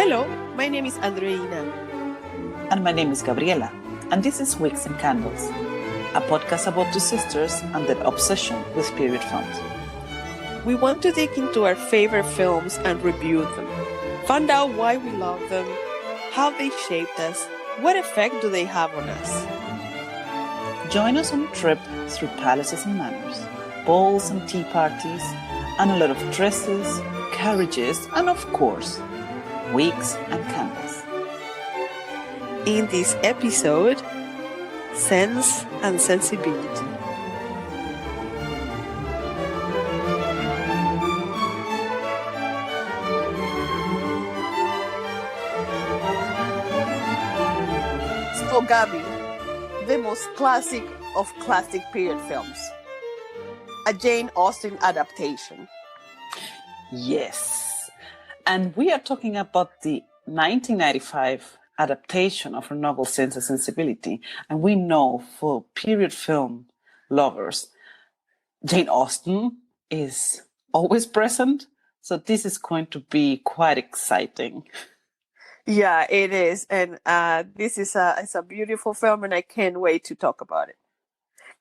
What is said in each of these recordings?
Hello, my name is Andreina. And my name is Gabriela, and this is Wicks and Candles, a podcast about two sisters and their obsession with period films. We want to dig into our favorite films and review them, find out why we love them, how they shaped us, what effect do they have on us. Join us on a trip through palaces and manors, balls and tea parties, and a lot of dresses, carriages, and of course, wigs and candles. In this episode, Sense and Sensibility. So, Gabi, the most classic of classic period films, a Jane Austen adaptation. Yes, and we are talking about the 1995 adaptation of her novel Sense Sensibility. And we know for period film lovers, Jane Austen is always present. So this is going to be quite exciting. Yeah, it is. And this is it's a beautiful film and I can't wait to talk about it.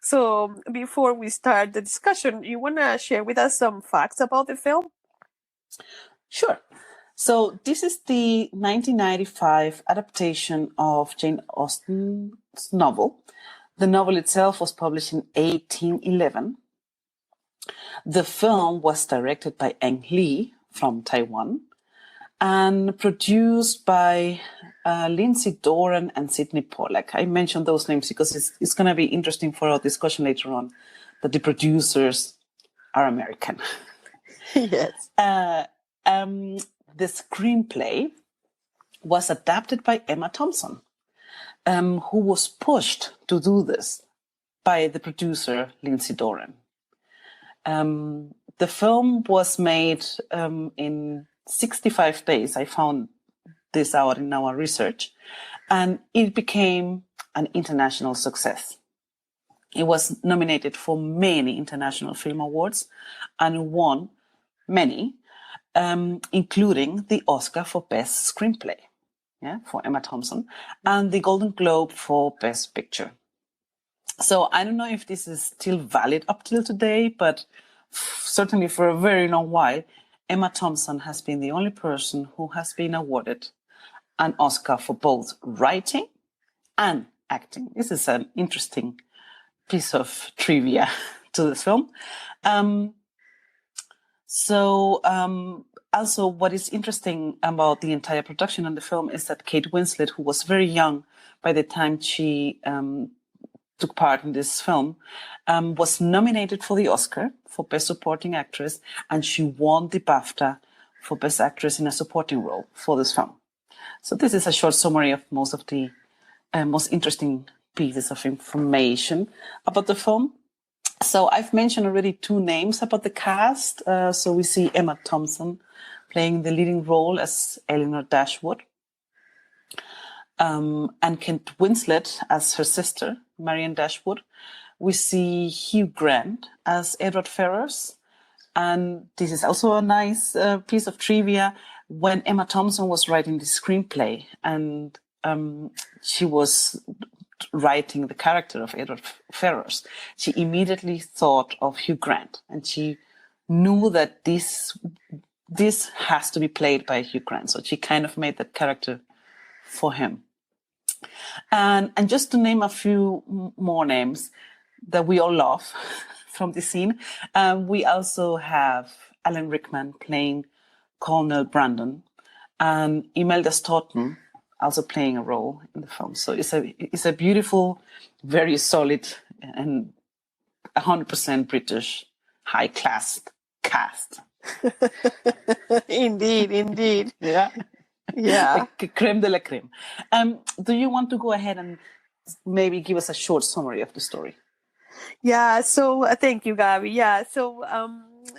So before we start the discussion, you want to share with us some facts about the film? Sure. So this is the 1995 adaptation of Jane Austen's novel. The novel itself was published in 1811. The film was directed by Ang Lee from Taiwan and produced by Lindsay Doran and Sidney Pollack. I mentioned those names because it's going to be interesting for our discussion later on that the producers are American. Yes. The screenplay was adapted by Emma Thompson, who was pushed to do this by the producer, Lindsay Doran. The film was made in 65 days. I found this out in our research, and it became an international success. It was nominated for many international film awards and won many, including the Oscar for Best Screenplay, for Emma Thompson, and the Golden Globe for Best Picture. So I don't know if this is still valid up till today, but certainly for a very long while, Emma Thompson has been the only person who has been awarded an Oscar for both writing and acting. This is an interesting piece of trivia to this film. Also, what is interesting about the entire production of the film is that Kate Winslet, who was very young by the time she took part in this film, was nominated for the Oscar for Best Supporting Actress, and she won the BAFTA for Best Actress in a Supporting Role for this film. So this is a short summary of most of the most interesting pieces of information about the film. So I've mentioned already two names about the cast. So we see Emma Thompson playing the leading role as Elinor Dashwood, and Kate Winslet as her sister, Marianne Dashwood. We see Hugh Grant as Edward Ferrars. And this is also a nice piece of trivia. When Emma Thompson was writing the screenplay and she was writing the character of Edward Ferrars, she immediately thought of Hugh Grant, and she knew that this has to be played by Hugh Grant. So she kind of made that character for him. And just to name a few more names that we all love from the scene, we also have Alan Rickman playing Colonel Brandon, and Imelda Staunton also playing a role in the film. So it's a beautiful, very solid, and 100% British high-class cast. Indeed. Yeah. Yeah. Creme de la creme. Do you want to go ahead and maybe give us a short summary of the story? Yeah, so thank you, Gabi. Yeah, so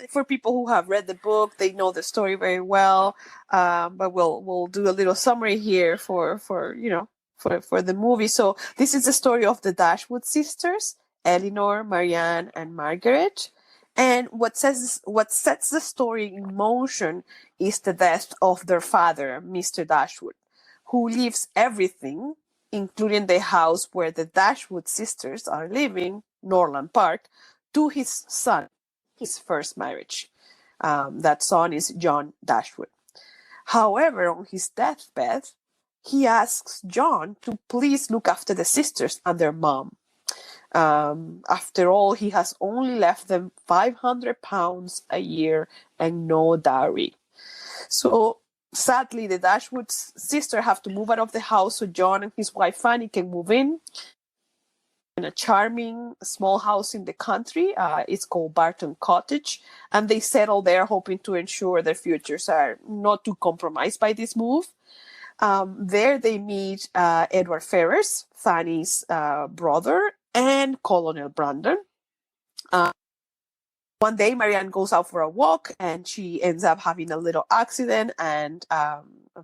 for people who have read the book, they know the story very well. But we'll do a little summary here for the movie. So this is the story of the Dashwood sisters, Elinor, Marianne, and Margaret. And what sets the story in motion is the death of their father, Mr. Dashwood, who leaves everything, including the house where the Dashwood sisters are living, Norland Park, to his son, his first marriage. That son is John Dashwood. However, on his deathbed, he asks John to please look after the sisters and their mom. After all, he has only left them £500 a year and no dowry. So sadly, the Dashwood sister have to move out of the house so John and his wife Fanny can move in a charming small house in the country. It's called Barton Cottage, and they settle there hoping to ensure their futures are not too compromised by this move. There they meet Edward Ferrars, Fanny's brother, and Colonel Brandon. One day, Marianne goes out for a walk, and she ends up having a little accident and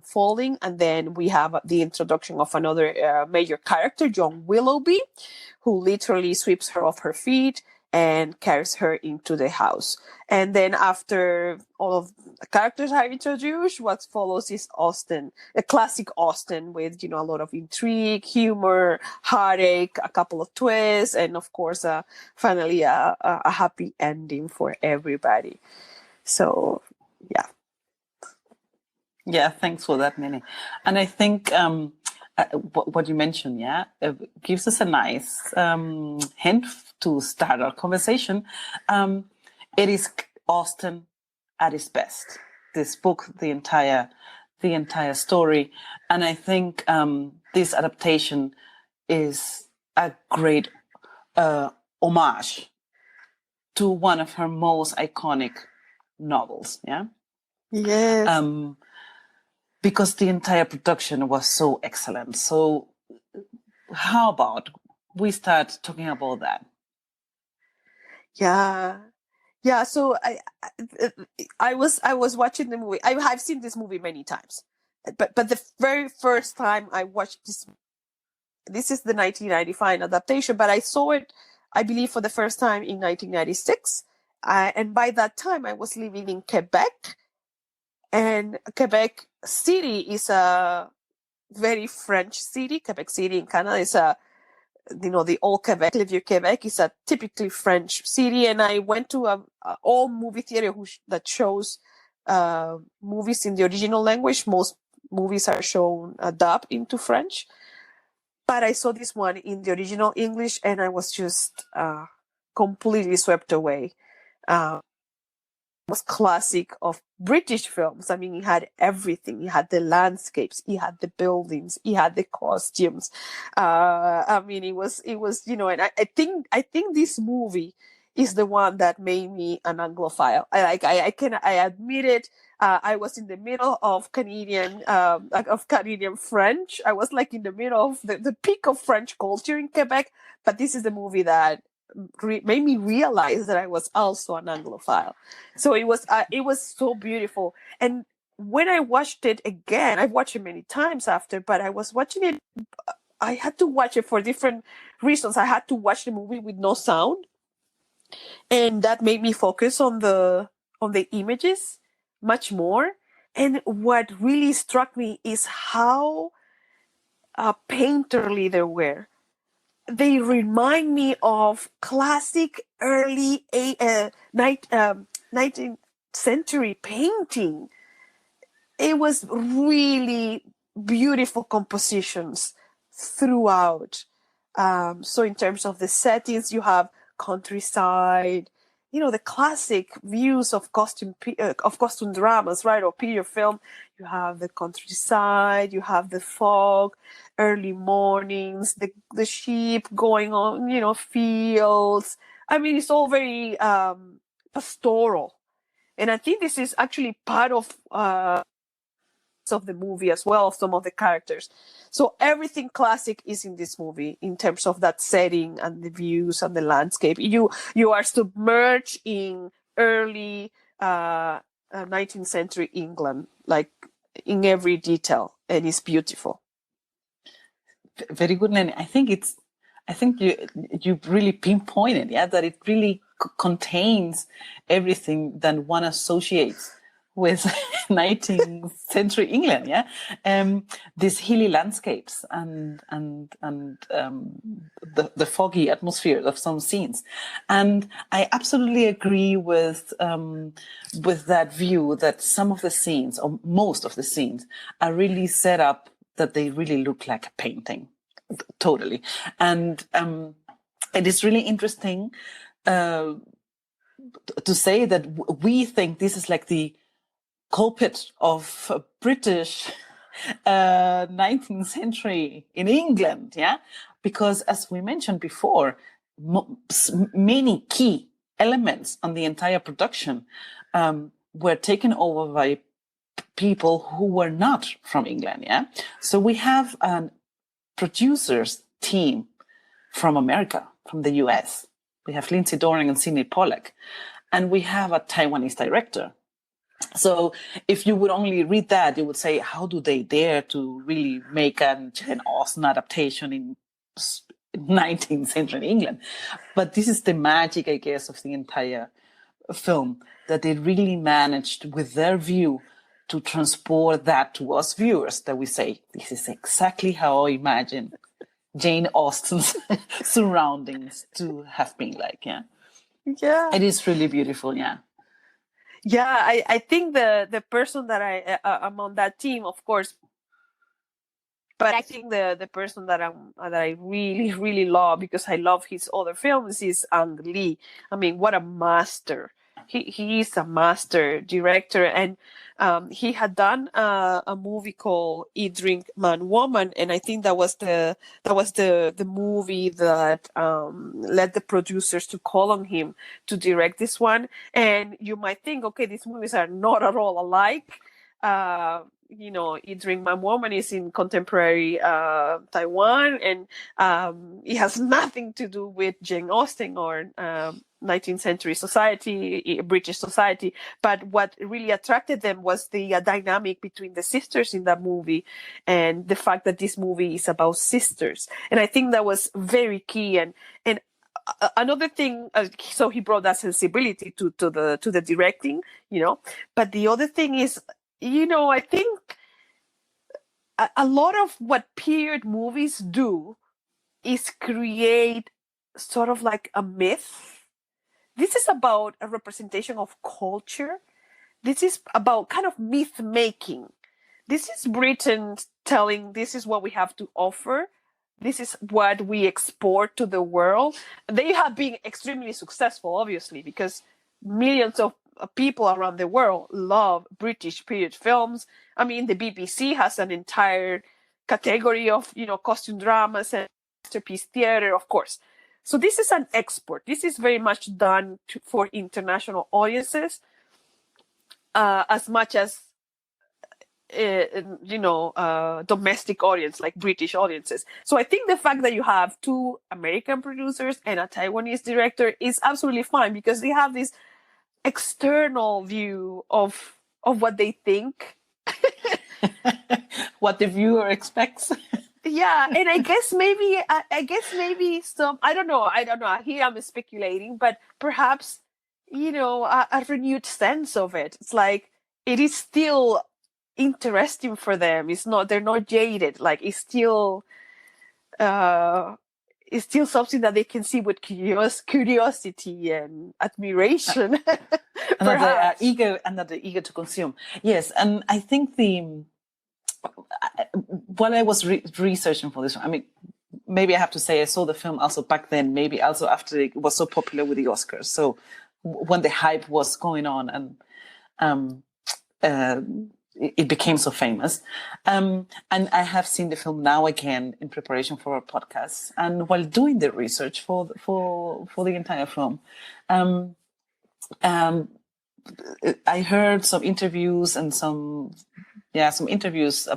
falling. And then we have the introduction of another major character, John Willoughby, who literally sweeps her off her feet and carries her into the house. And then after all of the characters are introduced, what follows is Austen, a classic Austen with, a lot of intrigue, humor, heartache, a couple of twists, and of course, finally a happy ending for everybody. So, yeah. Yeah, thanks for that, Minnie. And I think what you mentioned, gives us a nice hint to start our conversation. It is Austen at its best. This book, the entire story, and I think this adaptation is a great homage to one of her most iconic novels. Yeah. Yes. Because the entire production was so excellent. So how about we start talking about that? Yeah. So I was watching the movie. I've seen this movie many times, but the very first time I watched this is the 1995 adaptation, but I saw it, I believe, for the first time in 1996. And by that time, I was living in Quebec. And Quebec City is a very French city. Quebec City in Canada is the old Quebec, Quebec is a typically French city. And I went to a old movie theater that shows movies in the original language. Most movies are shown dubbed into French. But I saw this one in the original English, and I was just completely swept away. Was classic of British films. I mean, he had everything. He had the landscapes, he had the buildings, he had the costumes. I mean, it was, and I think this movie is the one that made me an Anglophile. I admit it. I was in the middle of Canadian French. I was like in the middle of the peak of French culture in Quebec. But this is the movie that made me realize that I was also an Anglophile. So it was so beautiful. And when I watched it again, I've watched it many times after, but I was watching it, I had to watch it for different reasons. I had to watch the movie with no sound, and that made me focus on the images much more. And what really struck me is how painterly they were. They remind me of classic early 19th century painting. It was really beautiful compositions throughout. So in terms of the settings, you have countryside, the classic views of costume dramas, right, or period film. You have the countryside, you have the fog, early mornings, the sheep going on, fields. I mean, it's all very pastoral. And I think this is actually part of the movie as well, of some of the characters. So everything classic is in this movie in terms of that setting and the views and the landscape. You are submerged in early 19th century England, like in every detail, and it's beautiful. Very good, Lenny. I think you really pinpointed, that it really contains everything that one associates with 19th century England, these hilly landscapes and the foggy atmosphere of some scenes, and I absolutely agree with that view that some of the scenes, or most of the scenes, are really set up that they really look like a painting, totally, and it is really interesting to say that we think this is like the pulpit of British 19th century in England, because as we mentioned before, many key elements on the entire production were taken over by people who were not from England, So we have a producers team from America, from the US. We have Lindsay Doran and Sidney Pollack, and we have a Taiwanese director. So if you would only read that, you would say, how do they dare to really make a Jane Austen adaptation in 19th century England? But this is the magic, I guess, of the entire film, that they really managed with their view to transport that to us viewers, that we say, this is exactly how I imagine Jane Austen's surroundings to have been like, Yeah. It is really beautiful, Yeah, I think the person that I'm on that team, of course, but I think the person that I really, really love, because I love his other films, is Ang Lee. I mean, what a master. He is a master director, and he had done a movie called Eat, Drink, Man, Woman, and I think that was the movie that led the producers to call on him to direct this one. And you might think, okay, these movies are not at all alike. Eat, Drink, Man, Woman is in contemporary Taiwan, and it has nothing to do with Jane Austen or 19th century society, British society. But what really attracted them was the dynamic between the sisters in that movie, and the fact that this movie is about sisters. And I think that was very key. And another thing, so he brought that sensibility to the directing, But the other thing is, I think a lot of what period movies do is create sort of like a myth. This is about a representation of culture. This is about kind of myth making. This is Britain telling, this is what we have to offer. This is what we export to the world. They have been extremely successful, obviously, because millions of people around the world love British period films. I mean, the BBC has an entire category of, costume dramas and masterpiece theater, of course. So this is an export. This is very much done for international audiences, as much as domestic audience, like British audiences. So I think the fact that you have two American producers and a Taiwanese director is absolutely fine, because they have this external view of what they think, what the viewer expects. Yeah, and I guess maybe some, I don't know. Here I'm speculating, but perhaps a renewed sense of it. It's like it is still interesting for them. They're not jaded. Like it's still something that they can see with curiosity and admiration. And that they're eager to consume. Yes, and I think while I was researching for this, I mean, maybe I have to say I saw the film also back then, maybe also after it was so popular with the Oscars. So when the hype was going on and it became so famous. And I have seen the film now again in preparation for our podcast. And while doing the research for the entire film, I heard some interviews and some interviews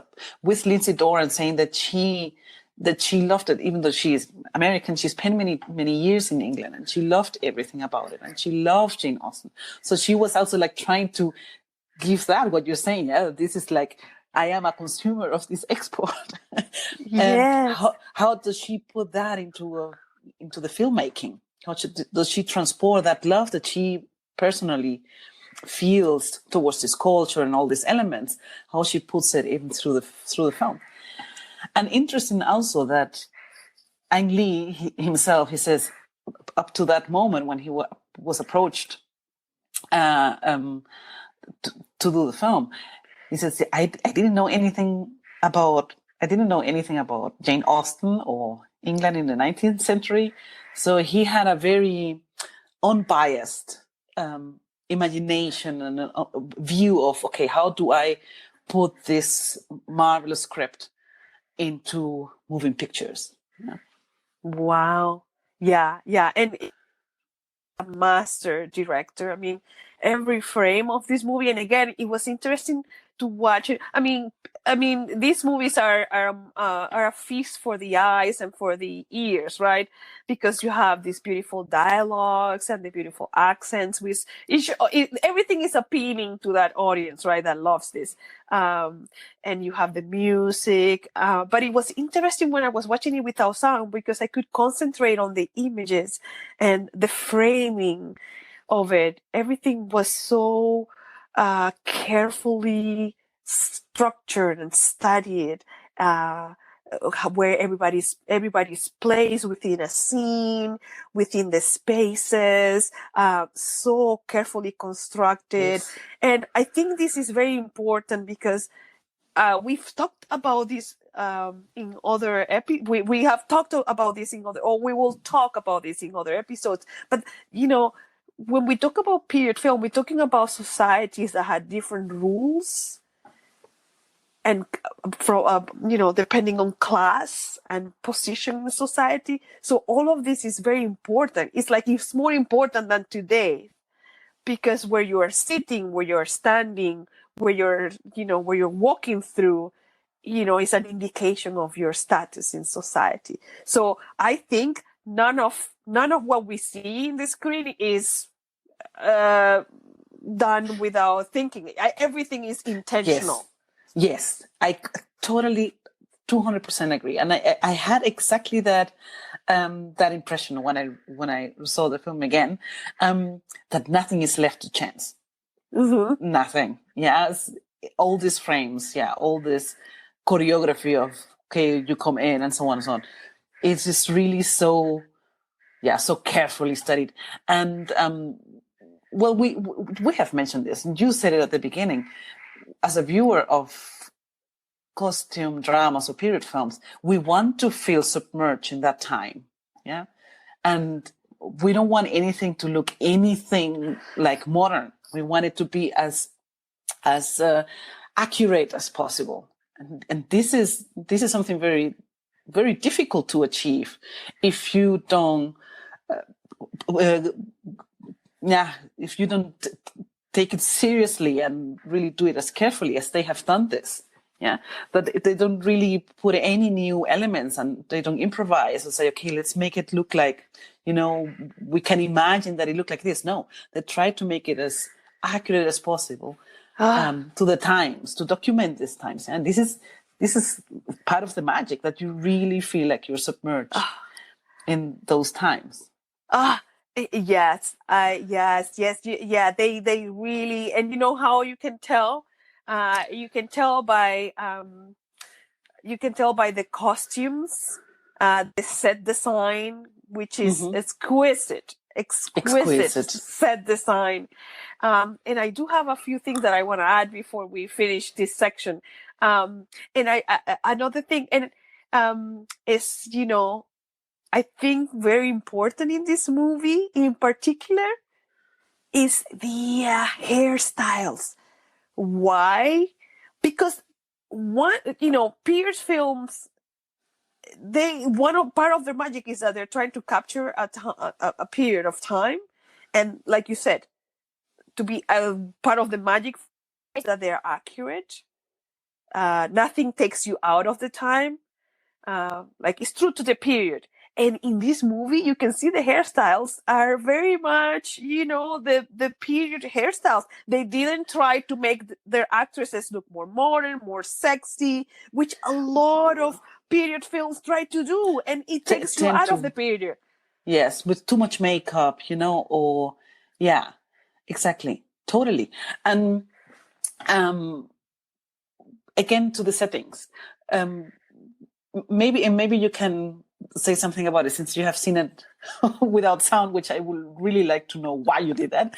with Lindsay Doran saying that she loved it, even though she is American. She spent many years in England, and she loved everything about it, and she loved Jane Austen. So she was also like trying to give that what you're saying. Yeah, this is like, I am a consumer of this export. Yes. How does she put that into the filmmaking? does she transport that love that she personally feels towards this culture and all these elements, how she puts it even through the film. And interesting also that Ang Lee himself, he says, up to that moment when he was approached to do the film, he says, I didn't know anything about Jane Austen or England in the 19th century. So he had a very unbiased imagination and a view of, okay, how do I put this marvelous script into moving pictures? Yeah. Wow. Yeah, yeah. And a master director. I mean, every frame of this movie, and again, it was interesting to watch it. I mean, these movies are a feast for the eyes and for the ears, right? Because you have these beautiful dialogues and the beautiful accents, which everything is appealing to that audience, right? That loves this. And you have the music. But it was interesting when I was watching it without sound because I could concentrate on the images and the framing of it. Everything was so carefully structured and studied, where everybody's placed within a scene, within the spaces, so carefully constructed. Yes. And I think this is very important because we've talked about this in other we have talked about this in other, or we will talk about this in other episodes. But when we talk about period film, we're talking about societies that had different rules, and from depending on class and position in society. So all of this is very important. It's more important than today, because where you are sitting, where you are standing, where you're walking through, is an indication of your status in society. So I think none of what we see in the screen is done without thinking. Everything is intentional. Yes, I totally 200% agree. And I had exactly that impression when I saw the film again, that nothing is left to chance. Mm-hmm. Nothing. Yes, all these frames, all this choreography of, okay, you come in and so on and so on. It's just really so carefully studied. And well, we have mentioned this, and you said it at the beginning. As a viewer of costume dramas or period films, we want to feel submerged in that time, and we don't want anything to look anything like modern. We want it to be as accurate as possible, and this is something very, very difficult to achieve if you don't take it seriously and really do it as carefully as they have done this. That they don't really put any new elements and they don't improvise and say, okay, let's make it look like, we can imagine that it looked like this. No, they try to make it as accurate as possible to the times, to document these times. And this is part of the magic, that you really feel like you're submerged in those times. Yes. They really, and you know how you can tell? You can tell by the costumes, the set design, which is exquisite set design. And I do have a few things that I want to add before we finish this section. And another thing, and is, I think very important in this movie in particular is the hairstyles. Why? Because Pierce films, part of their magic is that they're trying to capture a period of time, and like you said, to be part of the magic is that they're accurate. Nothing takes you out of the time. It's true to the period. And in this movie, you can see the hairstyles are very much, the period hairstyles. They didn't try to make their actresses look more modern, more sexy, which a lot of period films try to do. And it takes you out of the period. Yes, with too much makeup, or yeah, exactly, totally. And um, again, to the settings. Um, maybe you can say something about it, since you have seen it without sound, which I would really like to know why you did that.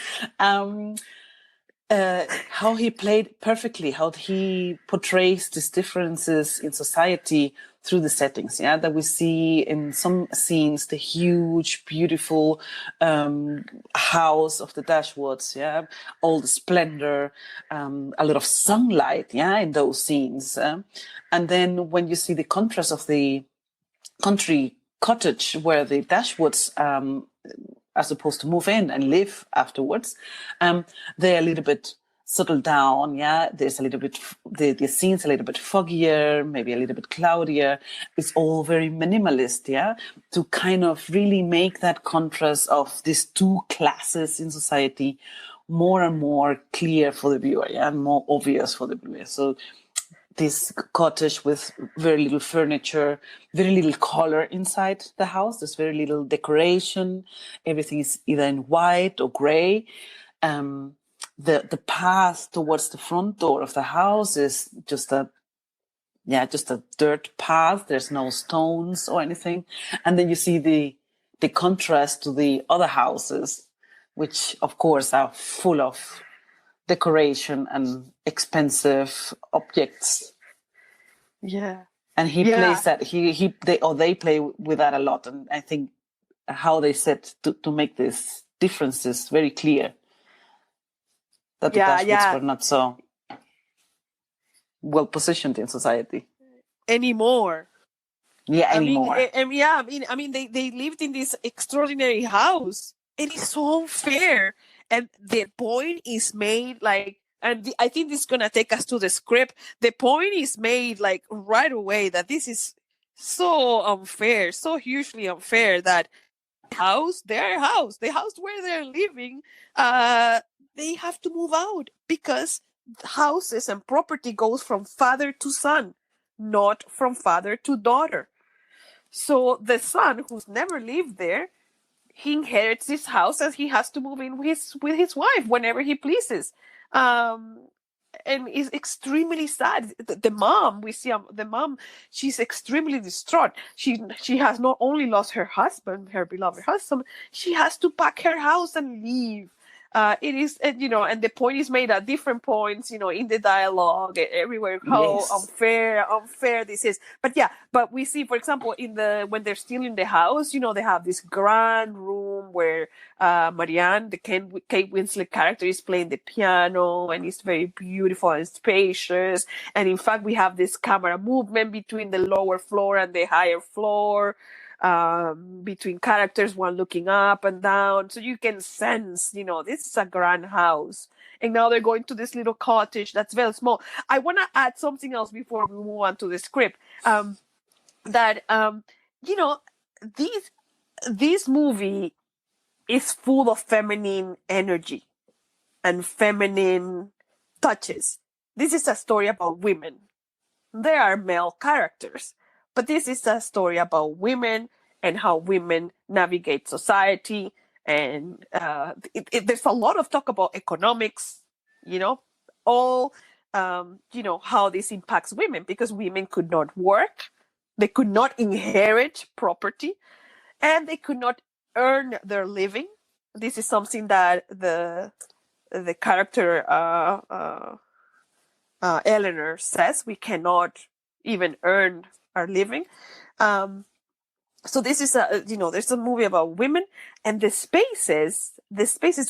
How he played perfectly, how he portrays these differences in society through the settings. Yeah, that we see in some scenes the huge, beautiful house of the Dashwoods. Yeah, all the splendor, a lot of sunlight. Yeah, in those scenes, and then when you see the contrast of the country cottage where the Dashwoods are supposed to move in and live afterwards, they're a little bit settled down. Yeah, there's a little bit, the scene's a little bit foggier, maybe a little bit cloudier. It's all very minimalist. Yeah, to kind of really make that contrast of these two classes in society more and more clear for the viewer. Yeah, and more obvious for the viewer. So this cottage with very little furniture, very little color inside the house. There's very little decoration. Everything is either in white or gray. The path towards the front door of the house is just a dirt path. There's no stones or anything. And then you see the contrast to the other houses, which of course are full of decoration and expensive objects. Yeah. And he plays that, they play with that a lot. And I think how they set to make these differences very clear, that the Dashwoods were not so well positioned in society anymore. anymore. I mean, they lived in this extraordinary house. It is so unfair, and the point is made like, and I think this is gonna take us to the script. The point is made like right away that this is so unfair, so hugely unfair, that their house, the house where they're living, they have to move out because houses and property goes from father to son, not from father to daughter. So the son, who's never lived there, he inherits this house and he has to move in with his wife whenever he pleases. And is extremely sad. The mom, we see the mom, she's extremely distraught. She has not only lost her husband, her beloved husband, she has to pack her house and leave. It is, and the point is made at different points, in the dialogue, everywhere, how unfair this is. But we see, for example, when they're still in the house, they have this grand room where Marianne, the Kate Winslet character, is playing the piano, and it's very beautiful and spacious. And in fact, we have this camera movement between the lower floor and the higher floor, between characters, one looking up and down, so you can sense, this is a grand house. And now they're going to this little cottage that's very small. I want to add something else before we move on to the script. This movie is full of feminine energy and feminine touches. This is a story about women. There are male characters, but this is a story about women and how women navigate society. And there's a lot of talk about economics, how this impacts women, because women could not work, they could not inherit property, and they could not earn their living. This is something that the character Eleanor says: we cannot even earn our living. So this is there's a movie about women, and the spaces.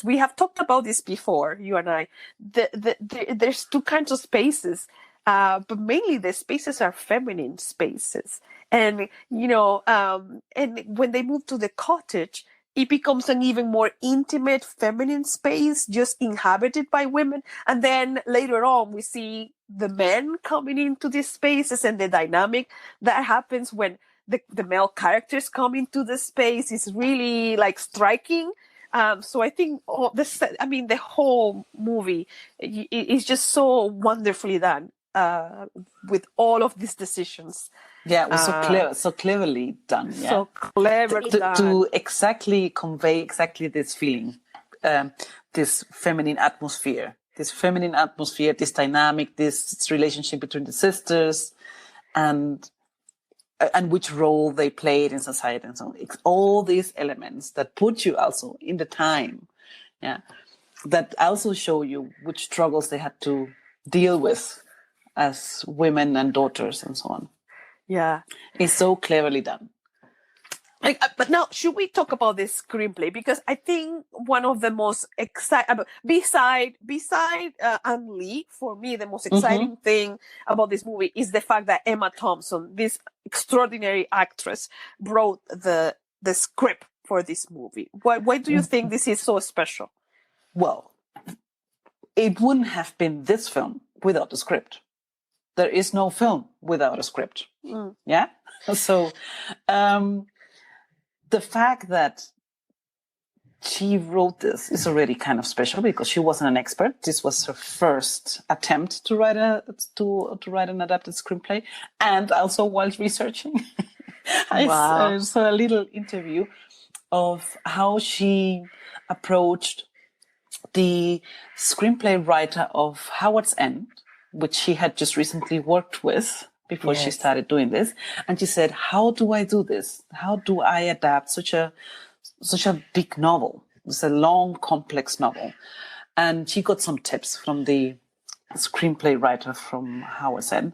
We have talked about this before, you and I. There's two kinds of spaces, but mainly the spaces are feminine spaces. And and when they move to the cottage, it becomes an even more intimate feminine space, just inhabited by women. And then later on, we see the men coming into these spaces, and the dynamic that happens when the male characters come into the space is really like striking. So I think the whole movie is just so wonderfully done. with all of these decisions. Yeah, it was so cleverly done. Yeah, so cleverly to done. exactly convey exactly this feeling, this feminine atmosphere, this dynamic, this relationship between the sisters, and which role they played in society and so on. It's all these elements that put you also in the time, yeah, that also show you which struggles they had to deal with as women and daughters and so on. Yeah. It's so cleverly done. But now, should we talk about this screenplay? Because I think one of the most exciting, beside Ang Lee, for me, the most exciting thing about this movie is the fact that Emma Thompson, this extraordinary actress, wrote the script for this movie. Why do you think this is so special? Well, it wouldn't have been this film without the script. There is no film without a script. Yeah? So, the fact that she wrote this is already kind of special because she wasn't an expert. This was her first attempt to write an adapted screenplay, and also while researching, I saw a little interview of how she approached the screenplay-writer of Howard's End, which she had just recently worked with before she started doing this. And she said, how do I do this? How do I adapt such a big novel? It's a long, complex novel. And she got some tips from the screenplay writer from Howard's End.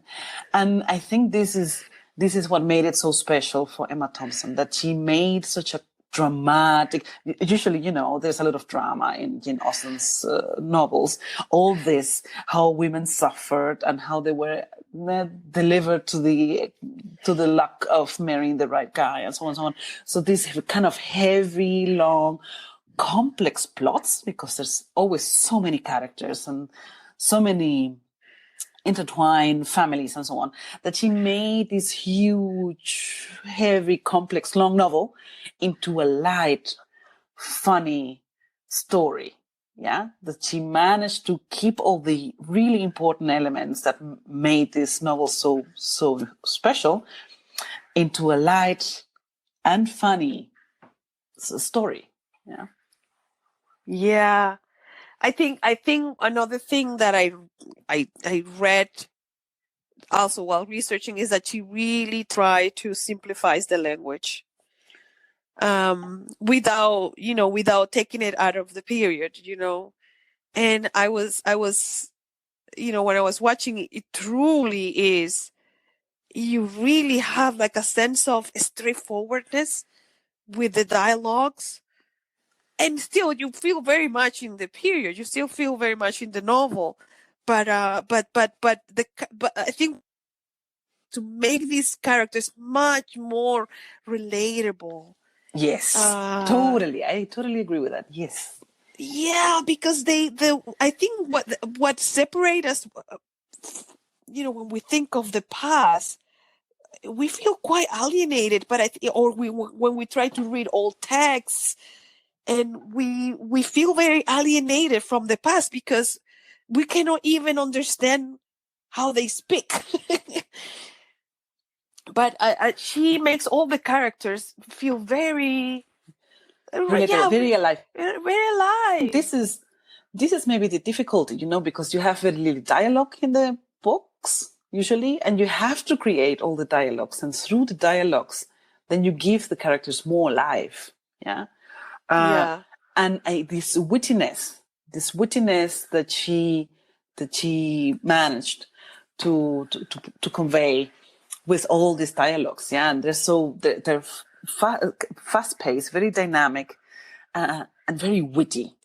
And I think this is what made it so special for Emma Thompson, that she made such a dramatic, usually, there's a lot of drama in Jane Austen's novels. All this, how women suffered and how they were delivered to the luck of marrying the right guy and so on and so on. So these kind of heavy, long, complex plots, because there's always so many characters and so many intertwined families and so on, that she made this huge, heavy, complex, long novel into a light, funny story. Yeah, that she managed to keep all the really important elements that made this novel so special into a light and funny story. Yeah. Yeah. I think another thing that I read also while researching is that she really tried to simplify the language, without taking it out of the period, and I was when I was watching it, it truly is, you really have like a sense of straightforwardness with the dialogues. And still, you feel very much in the period. You still feel very much in the novel, but I think to make these characters much more relatable. Yes, totally. I totally agree with that. Yes. Yeah, because I think what separates us, when we think of the past, we feel quite alienated. But when we try to read old texts, and we feel very alienated from the past because we cannot even understand how they speak. But she makes all the characters feel very very alive. Very alive. This is maybe the difficulty, because you have very little dialogue in the books usually, and you have to create all the dialogues, and through the dialogues, then you give the characters more life. Yeah. And this wittiness that she managed to convey with all these dialogues, and they're fast paced, very dynamic, and very witty,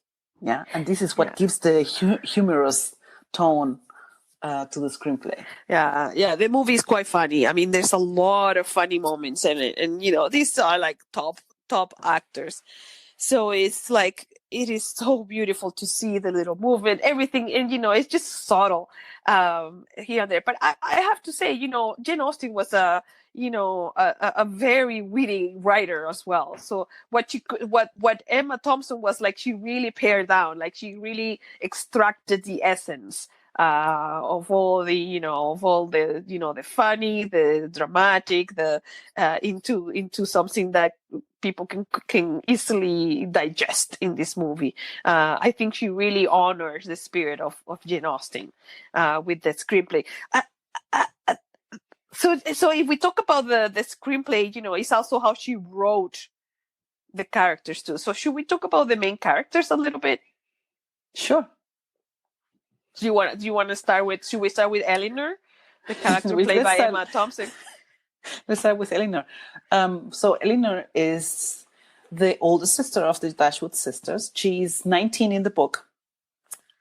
yeah. And this is what gives the humorous tone to the screenplay. Yeah. The movie is quite funny. I mean, there's a lot of funny moments in it, and these are like top actors. So it's like, it is so beautiful to see the little movement, everything, and it's just subtle here and there. But I have to say, Jane Austen was a very witty writer as well. So what Emma Thompson was like, she really pared down, like she really extracted the essence of all the the funny, the dramatic, the into something that people can easily digest in this movie. I think she really honors the spirit of Jane Austen with the screenplay. Uh, uh, so if we talk about the screenplay, it's also how she wrote the characters too. So should we talk about the main characters a little bit? Sure. Do you want to start with? Should we start with Eleanor, the character played by Emma Thompson? Let's start with Eleanor. So Eleanor is the older sister of the Dashwood sisters. She's 19 in the book,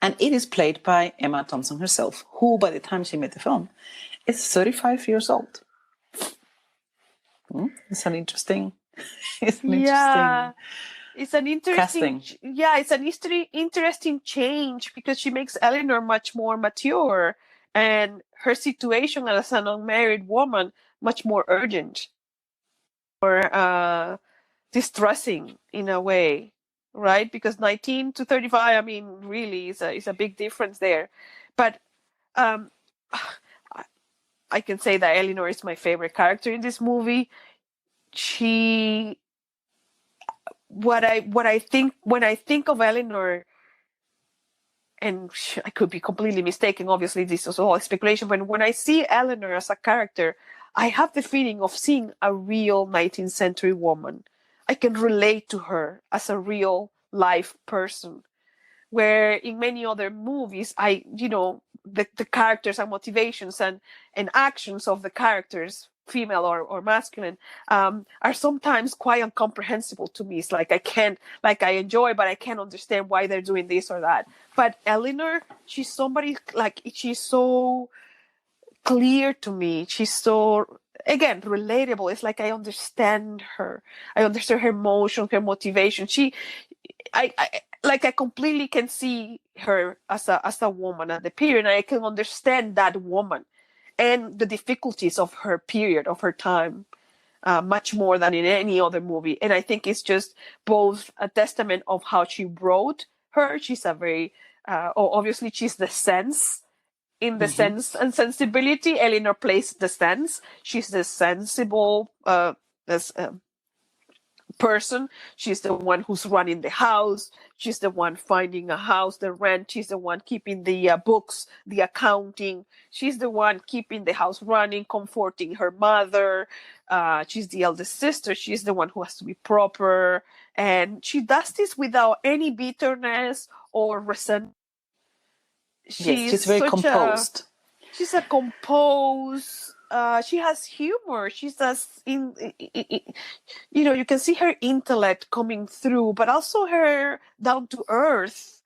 and it is played by Emma Thompson herself, who, by the time she made the film, is 35 years old. It's an interesting. It's an interesting. It's an interesting change, because she makes Eleanor much more mature, and her situation as an unmarried woman much more urgent, or distressing in a way, right? Because 19 to 35, I mean, really is a big difference there. But I can say that Eleanor is my favorite character in this movie. What I think when I think of Eleanor, and I could be completely mistaken, obviously this is all speculation, but when I see Eleanor as a character, I have the feeling of seeing a real 19th century woman. I can relate to her as a real life person, where in many other movies, the characters and motivations and actions of the characters, female or masculine, are sometimes quite incomprehensible to me. It's like I enjoy, but I can't understand why they're doing this or that. But Eleanor, she's somebody, like, she's so clear to me. She's so, again, relatable. It's like I understand her. I understand her emotion, her motivation. I completely can see her as a woman at the period, and I can understand that woman and the difficulties of her period, of her time, much more than in any other movie. And I think it's just both a testament of how she wrote her. She's a very, obviously she's the sense, in the Sense and Sensibility. Eleanor plays the sense. She's the sensible person. She's the one who's running the house. She's the one finding a house, the rent. She's the one keeping the books, the accounting. She's the one keeping the house running, comforting her mother. She's the eldest sister. She's the one who has to be proper. And she does this without any bitterness or resentment. She's very composed. She's a composed. She has humor. She does you can see her intellect coming through, but also her down to earth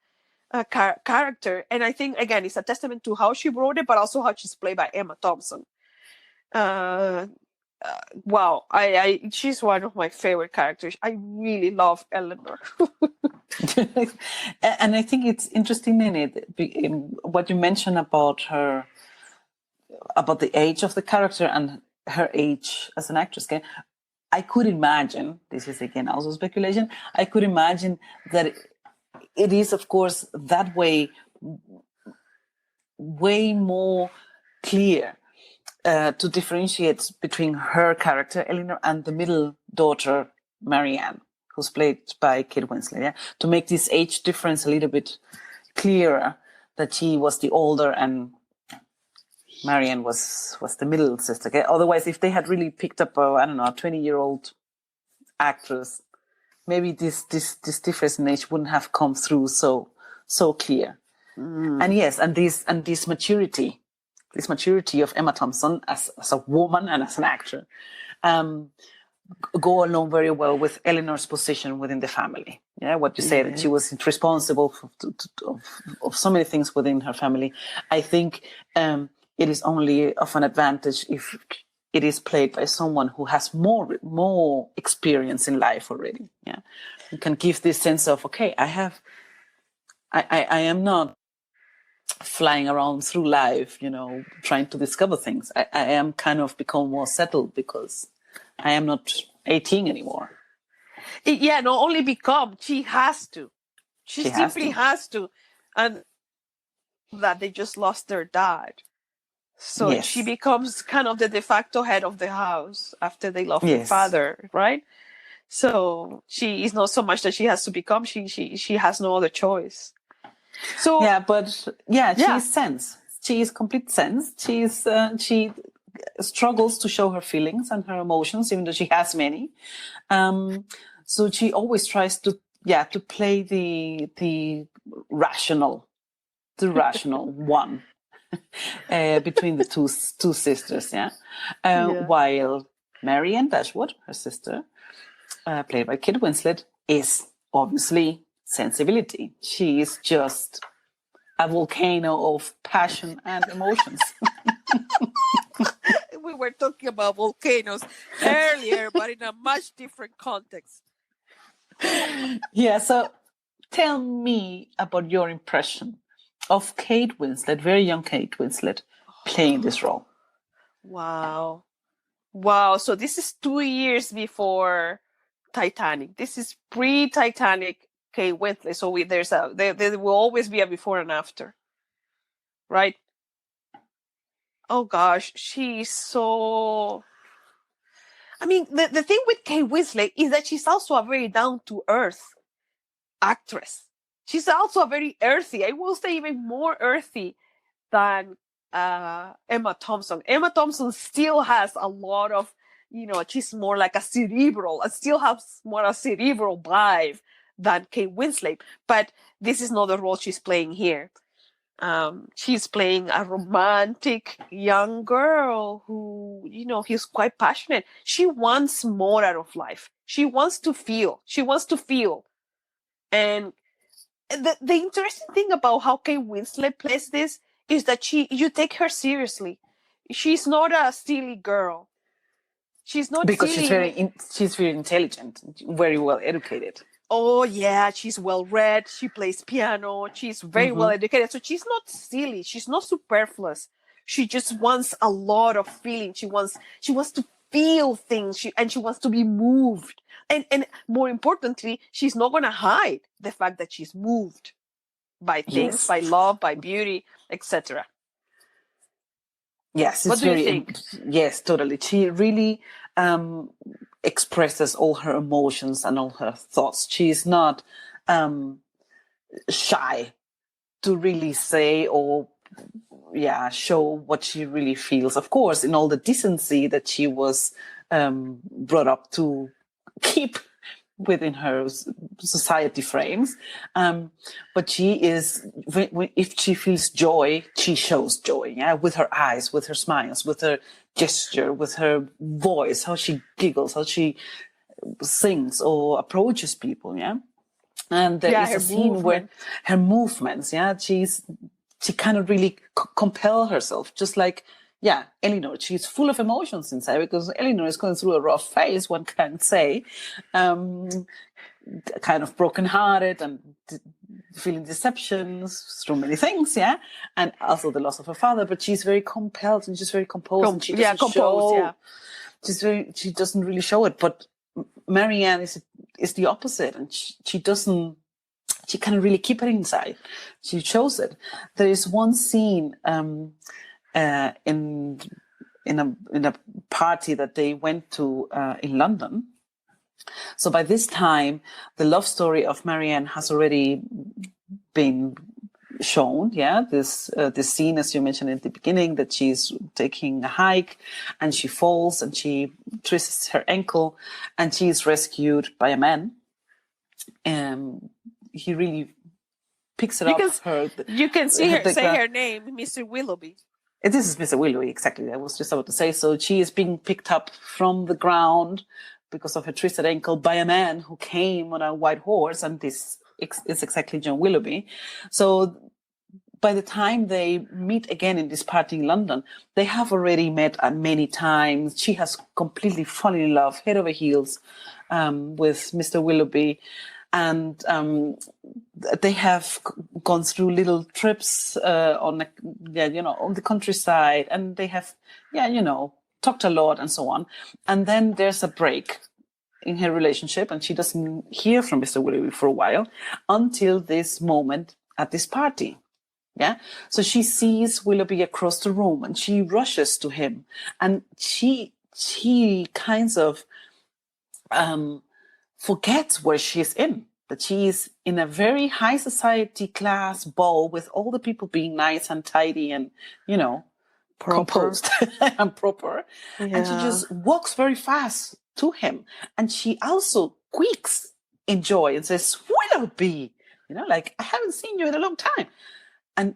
character. And I think, again, it's a testament to how she wrote it, but also how she's played by Emma Thompson. Wow, she's one of my favorite characters. I really love Eleanor. And I think it's interesting in what you mentioned about her, about the age of the character and her age as an actress. I could imagine, this is again also speculation, I could imagine that it is, of course, that way more clear to differentiate between her character, Eleanor, and the middle daughter, Marianne, who's played by Kate Winslet, yeah? To make this age difference a little bit clearer, that she was the older and Marianne was the middle sister. Okay? Otherwise, if they had really picked up a 20-year-old actress, maybe this difference in age wouldn't have come through so clear. And yes, and this maturity of Emma Thompson as a woman and as an actor, go along very well with Eleanor's position within the family. Yeah, what you say, that she was responsible of so many things within her family. I think it is only of an advantage if it is played by someone who has more experience in life already. Yeah, you can give this sense of, okay, I am not flying around through life, trying to discover things. I am kind of become more settled because I am not 18 anymore. Yeah, not only become, she has to. She has simply to. has to. And that they just lost their dad. So Yes. she becomes kind of the de facto head of the house after they lost their Yes. father, right? So she is not so much that she has to become, she has no other choice. So she is sense. She is complete sense. She struggles to show her feelings and her emotions, even though she has many. So she always tries to play the rational one between the two sisters. While Marianne Dashwood, her sister, played by Kate Winslet, is obviously sensibility. She is just a volcano of passion and emotions. We were talking about volcanoes earlier, but in a much different context. Yeah, so tell me about your impression of Kate Winslet, very young Kate Winslet, playing this role. Wow. So this is 2 years before Titanic. This is pre-Titanic Kate Winslet. So there will always be a before and after, right? Oh gosh, she's so. I mean, the thing with Kate Winslet is that she's also a very down to earth actress. She's also a very earthy. I will say even more earthy than Emma Thompson. Emma Thompson still has a lot of, she's more like a cerebral. Still has more a cerebral vibe than Kate Winslet. But this is not the role she's playing here. She's playing a romantic young girl who, he's quite passionate. She wants more out of life. She wants to feel. And the interesting thing about how Kate Winslet plays this is that you take her seriously. She's not a silly girl. She's not because silly. she's very intelligent, very well educated. Oh yeah, she's well read. She plays piano. She's very well educated. So she's not silly. She's not superfluous. She just wants a lot of feeling. She wants to feel things. And she wants to be moved. And more importantly, she's not gonna hide the fact that she's moved by things, by love, by beauty, etc. Yes, what do you think? Yes, totally. She really expresses all her emotions and all her thoughts. She is not shy to really say or show what she really feels. Of course, in all the decency that she was brought up to keep within her society frames. But she is, if she feels joy, she shows joy, with her eyes, with her smiles, with her gesture, with her voice, how she giggles, how she sings or approaches people, And there is a scene where her movements, she kind of really compel herself, just like, Eleanor, she's full of emotions inside because Eleanor is going through a rough phase, one can say, kind of brokenhearted and feeling deceptions through many things, and also the loss of her father. But she's very compelled and she's very composed. And she doesn't show. She doesn't really show it. But Marianne is the opposite, and she doesn't. She kind of really keep it inside. She shows it. There is one scene in a party that they went to in London. So by this time, the love story of Marianne has already been shown. This scene, as you mentioned at the beginning, that she's taking a hike and she falls and she twists her ankle and she is rescued by a man. He really picks it up. You can see her say her name, Mr. Willoughby. This is Mr. Willoughby, exactly. I was just about to say. So she is being picked up from the ground because of her twisted ankle by a man who came on a white horse, and this is exactly John Willoughby. So by the time they meet again in this party in London, they have already met many times. She has completely fallen in love, head over heels, with Mr. Willoughby. and they have gone through little trips on the countryside, and they have talked a lot and so on. And then there's a break in her relationship, and she doesn't hear from Mr. Willoughby for a while until this moment at this party. Yeah. So she sees Willoughby across the room, and she rushes to him, and she kind of forgets where she's in, that she is in a very high society class ball with all the people being nice and tidy and, composed and proper. Yeah. And she just walks very fast to him. And she also squeaks in joy and says, Willoughby, like, I haven't seen you in a long time. And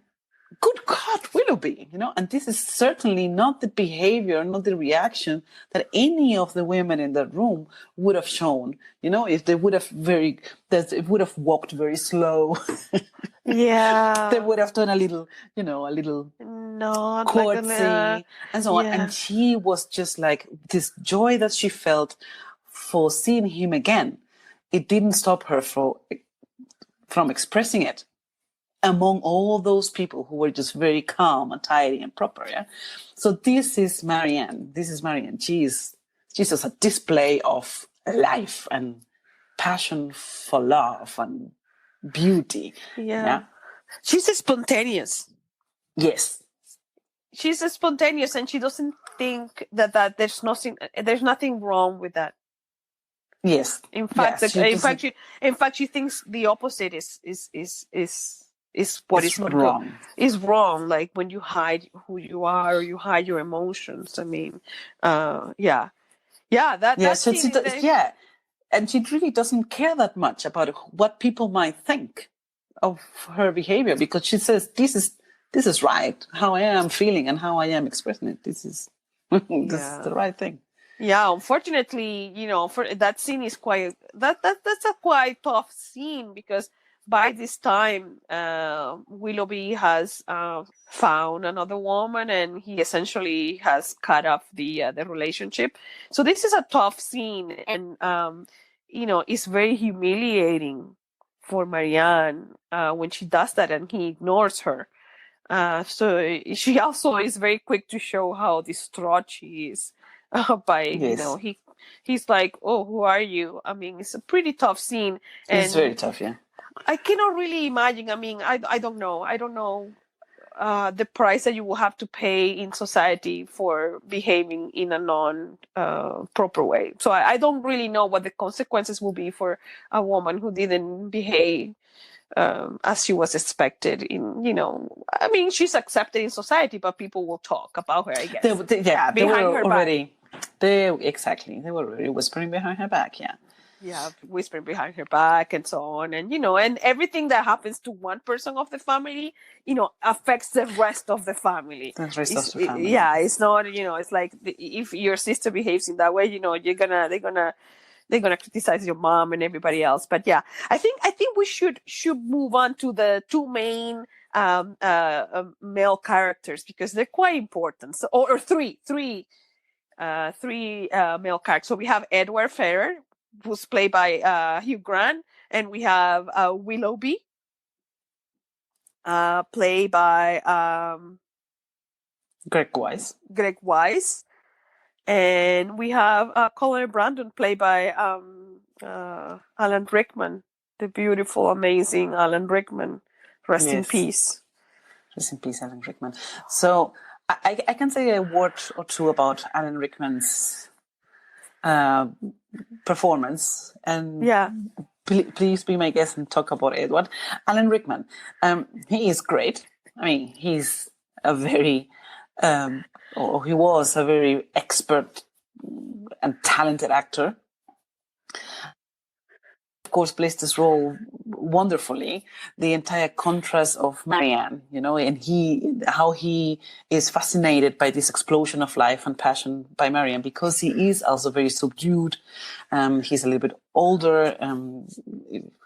good God, Willoughby, and this is certainly not the behavior, not the reaction that any of the women in that room would have shown, if they would have walked very slow. Yeah. They would have done a little Not courtesy and so on. yeah. And she was just like, this joy that she felt for seeing him again, it didn't stop her from expressing it among all those people who were just very calm and tidy and proper. Yeah. So this is Marianne. She's just a display of life and passion for love and beauty. Yeah. She's spontaneous. Yes. She's spontaneous, and she doesn't think that there's nothing wrong with that. Yes. In fact, she thinks the opposite is what is not wrong. Is wrong. Like when you hide who you are, or you hide your emotions. I mean, yeah. And she really doesn't care that much about what people might think of her behavior, because she says, this is right, how I am feeling and how I am expressing it. This is the right thing. Yeah, unfortunately, for that scene is that's a quite tough scene, because by this time, Willoughby has found another woman, and he essentially has cut off the relationship. So this is a tough scene, and it's very humiliating for Marianne when she does that, and he ignores her. So she also is very quick to show how distraught she is he's like, oh, who are you? I mean, it's a pretty tough scene. It's very tough, yeah. I cannot really imagine. I mean, I don't know. I don't know the price that you will have to pay in society for behaving in a non-proper way. So I don't really know what the consequences will be for a woman who didn't behave as she was expected. I mean, she's accepted in society, but people will talk about her, I guess. They were already whispering behind her back, yeah. Yeah, whispering behind her back and so on. And, and everything that happens to one person of the family, affects the rest of the family. Yeah, it's not, it's like if your sister behaves in that way, they're gonna criticize your mom and everybody else. But yeah, I think we should move on to the two main male characters, because they're quite important. So, or three male characters. So we have Edward Ferrer, who's played by Hugh Grant, and we have Willoughby, played by Greg Wise, and we have Colonel Brandon, played by Alan Rickman, the beautiful, amazing Alan Rickman. Rest in peace. Rest in peace, Alan Rickman. So I can say a word or two about Alan Rickman's performance, and please be my guest and talk about Edward. Alan Rickman, he is great. I mean, he's a very he was a very expert and talented actor. Of course, plays this role wonderfully. The entire contrast of Marianne, and how he is fascinated by this explosion of life and passion by Marianne, because he is also very subdued. He's a little bit older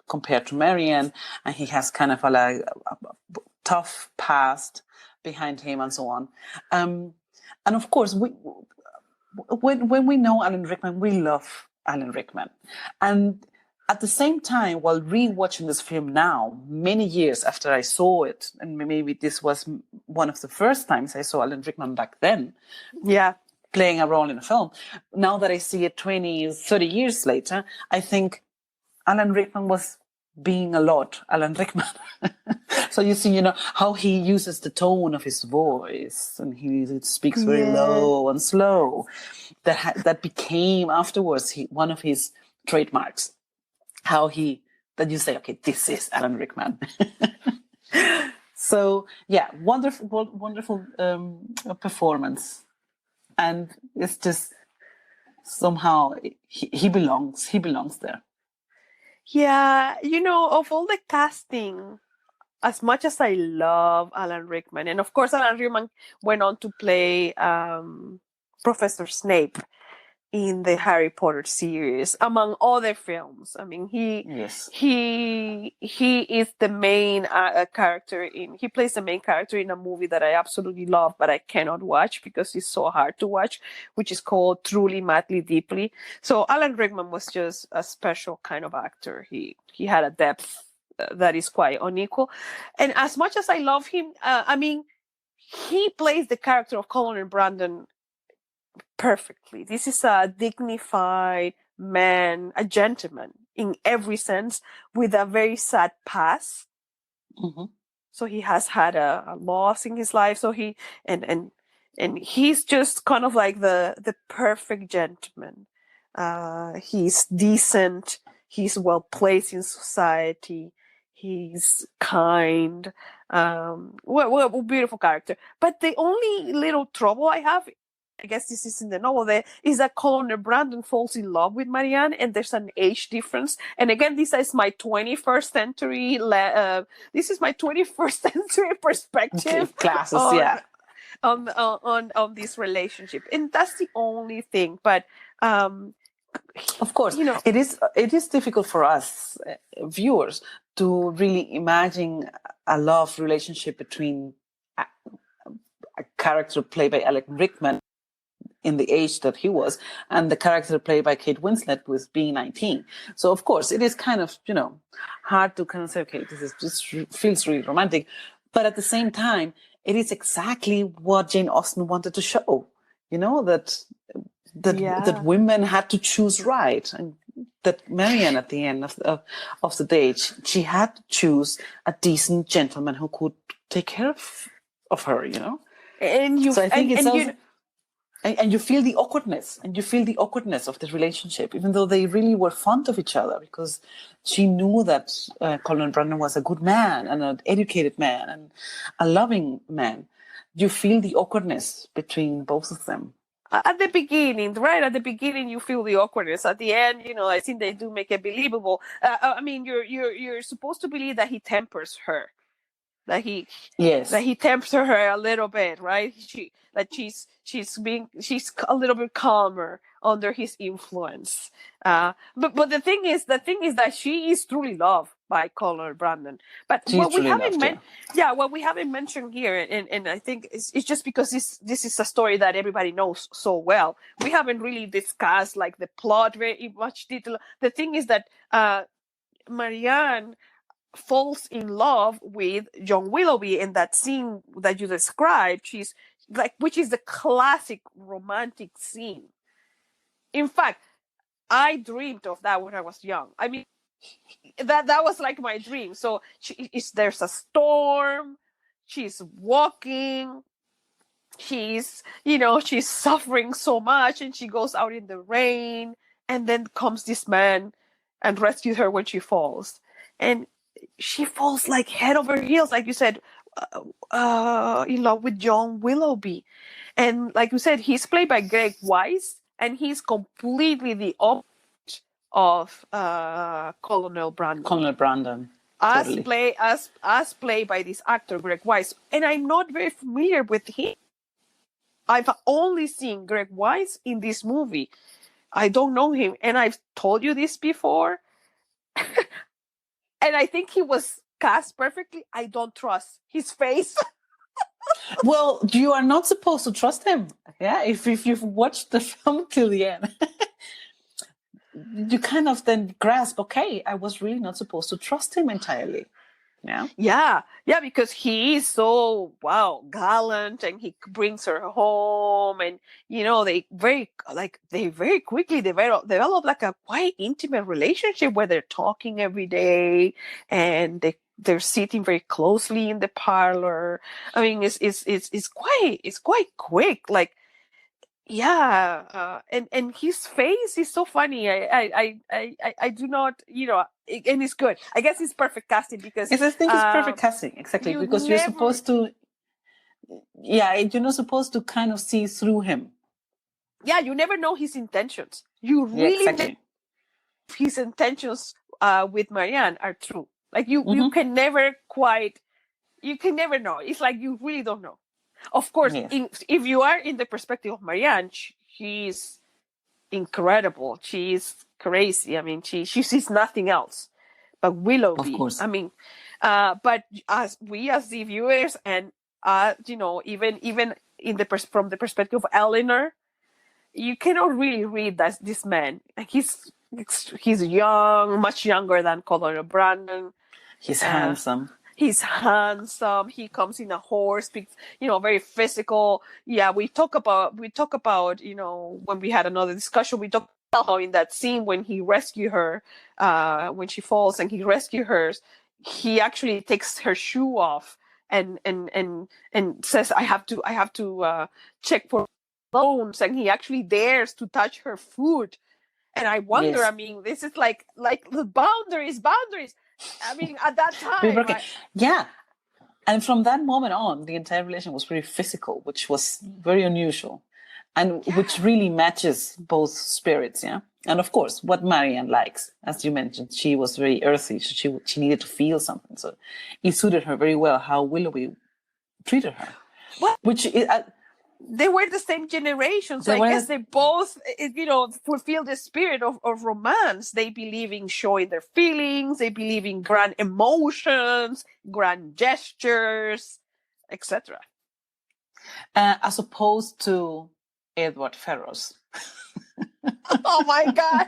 compared to Marianne, and he has kind of a tough past behind him and so on. And of course, when we know Alan Rickman, we love Alan Rickman. And At the same time, while rewatching this film now, many years after I saw it, and maybe this was one of the first times I saw Alan Rickman back then, Yeah. playing a role in a film. Now that I see it 20, 30 years later, I think Alan Rickman was being a lot Alan Rickman. So you see, how he uses the tone of his voice, and he speaks very low and slow. That became afterwards one of his trademarks. That you say, okay, this is Alan Rickman. So yeah, wonderful performance, and it's just somehow he belongs there. Yeah, of all the casting, as much as I love Alan Rickman, and of course Alan Rickman went on to play Professor Snape in the Harry Potter series, among other films. I mean, he is the main character he plays the main character in a movie that I absolutely love, but I cannot watch because it's so hard to watch, which is called Truly, Madly, Deeply. So Alan Rickman was just a special kind of actor. He had a depth that is quite unequal. And as much as I love him, I mean, he plays the character of Colonel Brandon perfectly. This is a dignified man, a gentleman in every sense, with a very sad past. Mm-hmm. So he has had a loss in his life. So and he's just kind of like the perfect gentleman. He's decent. He's well placed in society. He's kind. Well, beautiful character. But the only little trouble I have, I guess this is in the novel, there is that Colonel Brandon falls in love with Marianne, and there's an age difference. And again, this is my 21st century. This is my 21st century perspective. Classes, yeah. On this relationship, and that's the only thing. But of course, it is difficult for us viewers to really imagine a love relationship between a character played by Alan Rickman in the age that he was, and the character played by Kate Winslet with being 19. So of course it is kind of, hard to kind of say, okay, this feels really romantic. But at the same time, it is exactly what Jane Austen wanted to show, that women had to choose right. And that Marianne at the end of the day, she had to choose a decent gentleman who could take care of her, And so I think and you feel the awkwardness, of the relationship, even though they really were fond of each other, because she knew that Colin Brandon was a good man and an educated man and a loving man. You feel the awkwardness between both of them. At the beginning, right? At the beginning, you feel the awkwardness. At the end, I think they do make it believable. I mean, you're supposed to believe that he tempers her. That he tempers her a little bit, right? She's a little bit calmer under his influence. But the thing is that she is truly loved by Colonel Brandon. But what we haven't mentioned here, and I think it's just because this is a story that everybody knows so well. We haven't really discussed like the plot very much detail. The thing is that Marianne falls in love with John Willoughby in that scene that you described. She's like, which is the classic romantic scene. In fact, I dreamed of that when I was young. I mean, that was like my dream. So there's a storm. She's walking. She's suffering so much, and she goes out in the rain, and then comes this man and rescues her when she falls. And she falls like head over heels, like you said, in love with John Willoughby. And like you said, he's played by Greg Wise, and he's completely the opposite of Colonel Brandon. Colonel Brandon. Totally. As played by this actor, Greg Wise. And I'm not very familiar with him. I've only seen Greg Wise in this movie. I don't know him. And I've told you this before. And I think he was cast perfectly. I don't trust his face. Well, you are not supposed to trust him. Yeah, if you've watched the film till the end. you kind of then grasp, okay, I was really not supposed to trust him entirely. Yeah. Yeah, because he is so gallant, and he brings her home, and they very quickly develop like a quite intimate relationship where they're talking every day, and they're sitting very closely in the parlor. I mean, it's quite quick, like. Yeah, and his face is so funny. I do not, and it's good. I guess it's perfect casting because I think it's perfect casting, exactly, because you're supposed to, you're not supposed to kind of see through him. Yeah, you never know his intentions. You really exactly. His intentions with Marianne are true. Like you can never know. It's like you really don't know. Of course, if you are in the perspective of Marianne, she's incredible. She's crazy. I mean, she sees nothing else but Willoughby. Of course. I mean, but as the viewers, and even in from the perspective of Eleanor, you cannot really read this man. Like he's young, much younger than Colonel Brandon. He's handsome. He's handsome. He comes in a horse, very physical. Yeah, we talk about, when we had another discussion, we talked about how in that scene when he rescued her, when she falls and he rescued her, he actually takes her shoe off and says, I have to check for bones, and he actually dares to touch her foot. And I wonder, I mean, this is like the boundaries. I mean, at that time. Yeah. And from that moment on, the entire relation was very physical, which was very unusual, and which really matches both spirits. Yeah. And of course, what Marianne likes, as you mentioned, she was very earthy. So she needed to feel something. So it suited her very well how Willoughby treated her. Well, which is, they were the same generation, so I guess they both, fulfill the spirit of romance. They believe in showing their feelings. They believe in grand emotions, grand gestures, etc. As opposed to Edward Ferrars. Oh my God!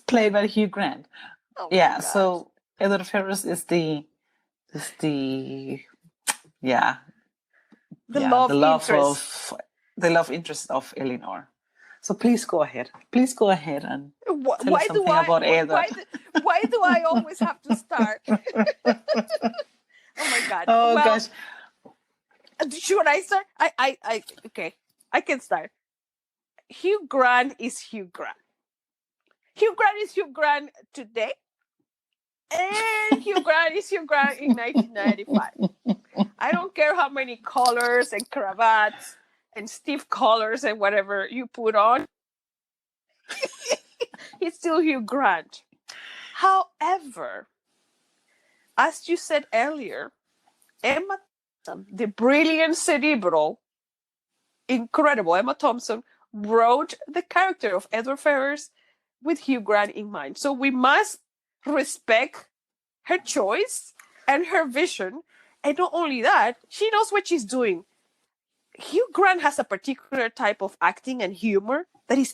Played by Hugh Grant. So Edward Ferrars is the love interest of Eleanor. So please go ahead and tell us something about Edward. Why do I always have to start? Oh my God! Oh gosh! Should I start? Okay. I can start. Hugh Grant is Hugh Grant. Hugh Grant is Hugh Grant today, and Hugh Grant is Hugh Grant in 1995. I don't care how many collars and cravats and stiff collars and whatever you put on. He's still Hugh Grant. However, as you said earlier, Emma Thompson, the brilliant cerebral, incredible Emma Thompson, wrote the character of Edward Ferrars with Hugh Grant in mind. So we must respect her choice and her vision. And not only that, she knows what she's doing. Hugh Grant has a particular type of acting and humor that is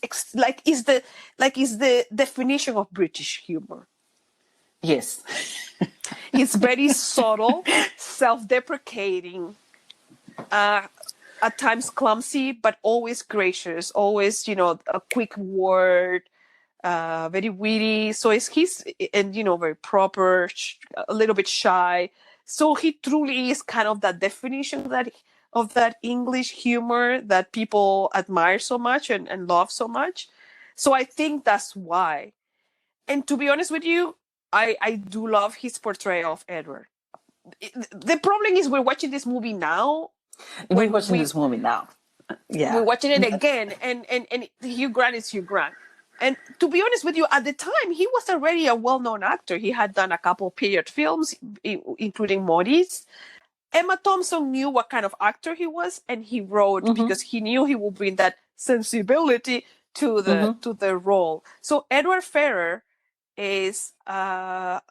the definition of British humor. Yes. It's very subtle, self-deprecating, at times clumsy, but always gracious, always, a quick word, very witty. So he's very proper, a little bit shy. So he truly is kind of that definition of that English humor that people admire so much and love so much. So I think that's why. And to be honest with you, I do love his portrayal of Edward. The problem is we're watching this movie now. We're watching this movie now. Yeah. We're watching it again, and Hugh Grant is Hugh Grant. And to be honest with you, at the time, he was already a well-known actor. He had done a couple period films, including Maurice. Emma Thompson knew what kind of actor he was, and he wrote because he knew he would bring that sensibility to the role. So Edward Ferrars is a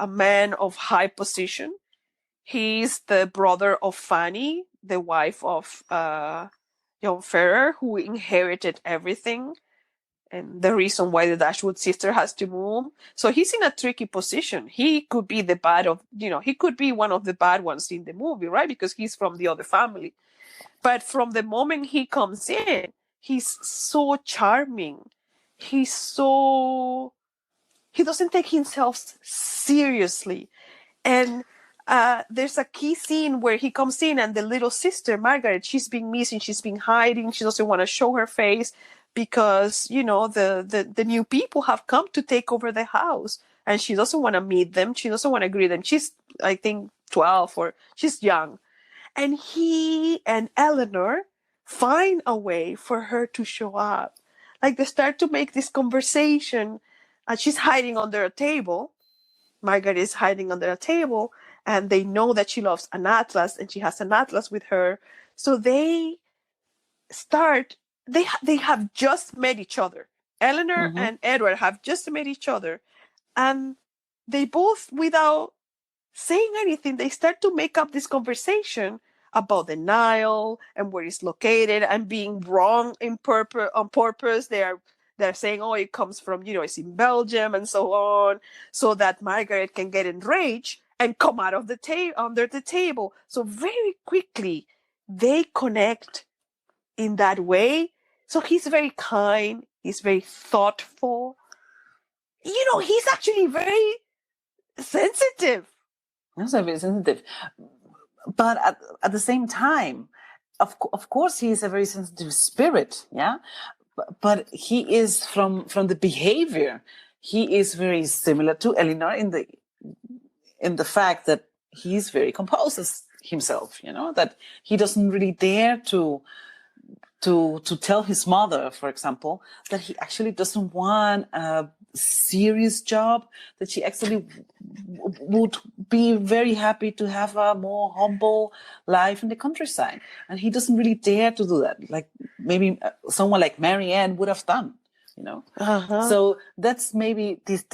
man of high position. He's the brother of Fanny, the wife of John Ferrer, who inherited everything and the reason why the Dashwood sister has to move. So he's in a tricky position. He could be the bad of, he could be one of the bad ones in the movie, right? Because he's from the other family. But from the moment he comes in, he's so charming. He's so, he doesn't take himself seriously. And there's a key scene where he comes in and the little sister, Margaret, she's been missing, she's been hiding, she doesn't want to show her face because, the new people have come to take over the house and she doesn't want to meet them. She doesn't want to greet them. She's, I think, 12 or she's young. And he and Eleanor find a way for her to show up. Like they start to make this conversation. She's hiding under a table. Margaret is hiding under a table, and they know that she loves an atlas, and she has an atlas with her. So they start. They have just met each other. Eleanor and Edward have just met each other, and they both, without saying anything, they start to make up this conversation about the Nile and where it's located and being wrong on purpose. They're saying, oh, it comes from, it's in Belgium and so on, so that Margaret can get enraged and come out of the under the table. So very quickly they connect in that way. So he's very kind. He's very thoughtful. He's actually very sensitive. Also very sensitive. But at the same time, of course, he is a very sensitive spirit, yeah. But he is from the behavior. He is very similar to Eleanor in the fact that he's very composed himself. That he doesn't really dare to tell his mother, for example, that he actually doesn't want a serious job, that she actually would be very happy to have a more humble life in the countryside. And he doesn't really dare to do that, like maybe someone like Marianne would have done, So that's maybe this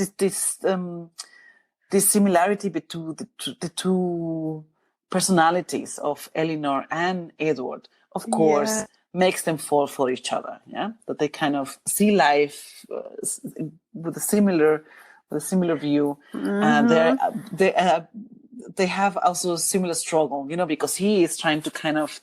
similarity between the two personalities of Eleanor and Edward, of course, makes them fall for each other. Yeah, that they kind of see life with a similar view, and they have also a similar struggle. Because he is trying to kind of.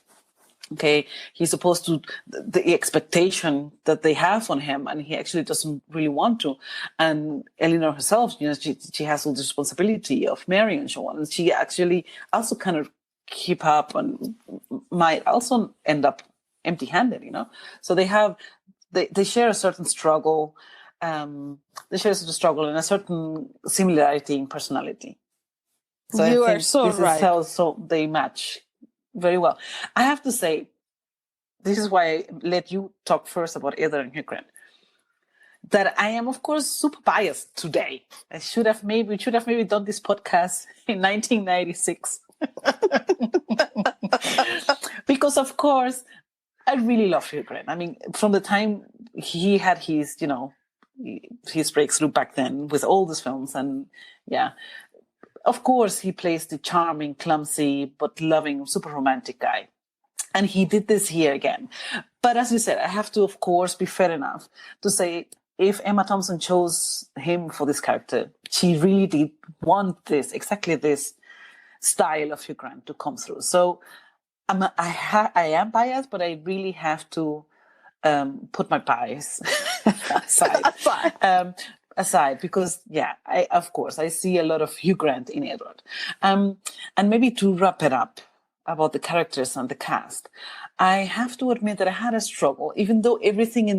Okay, he's supposed to, the expectation that they have on him, and he actually doesn't really want to. And Eleanor herself, she has all the responsibility of marrying and so on. And she actually also kind of keep up and might also end up empty-handed, So they share a certain struggle. They share a certain struggle and a certain similarity in personality. So you I think are so this right. is how so they match very well. I have to say, this is why I let you talk first about Edward and Hugh Grant, that I am, of course, super biased today. We should have maybe done this podcast in 1996. Because, of course, I really love Hugh Grant. I mean, from the time he had his, his breakthrough back then with all these films, and of course, he plays the charming, clumsy, but loving, super romantic guy. And he did this here again. But as you said, I have to, of course, be fair enough to say, if Emma Thompson chose him for this character, she really did want exactly this style of Hugh Grant to come through. So I am biased, but I really have to put my bias aside, because I see a lot of Hugh Grant in Edward. And maybe to wrap it up about the characters and the cast, I have to admit that I had a struggle, even though everything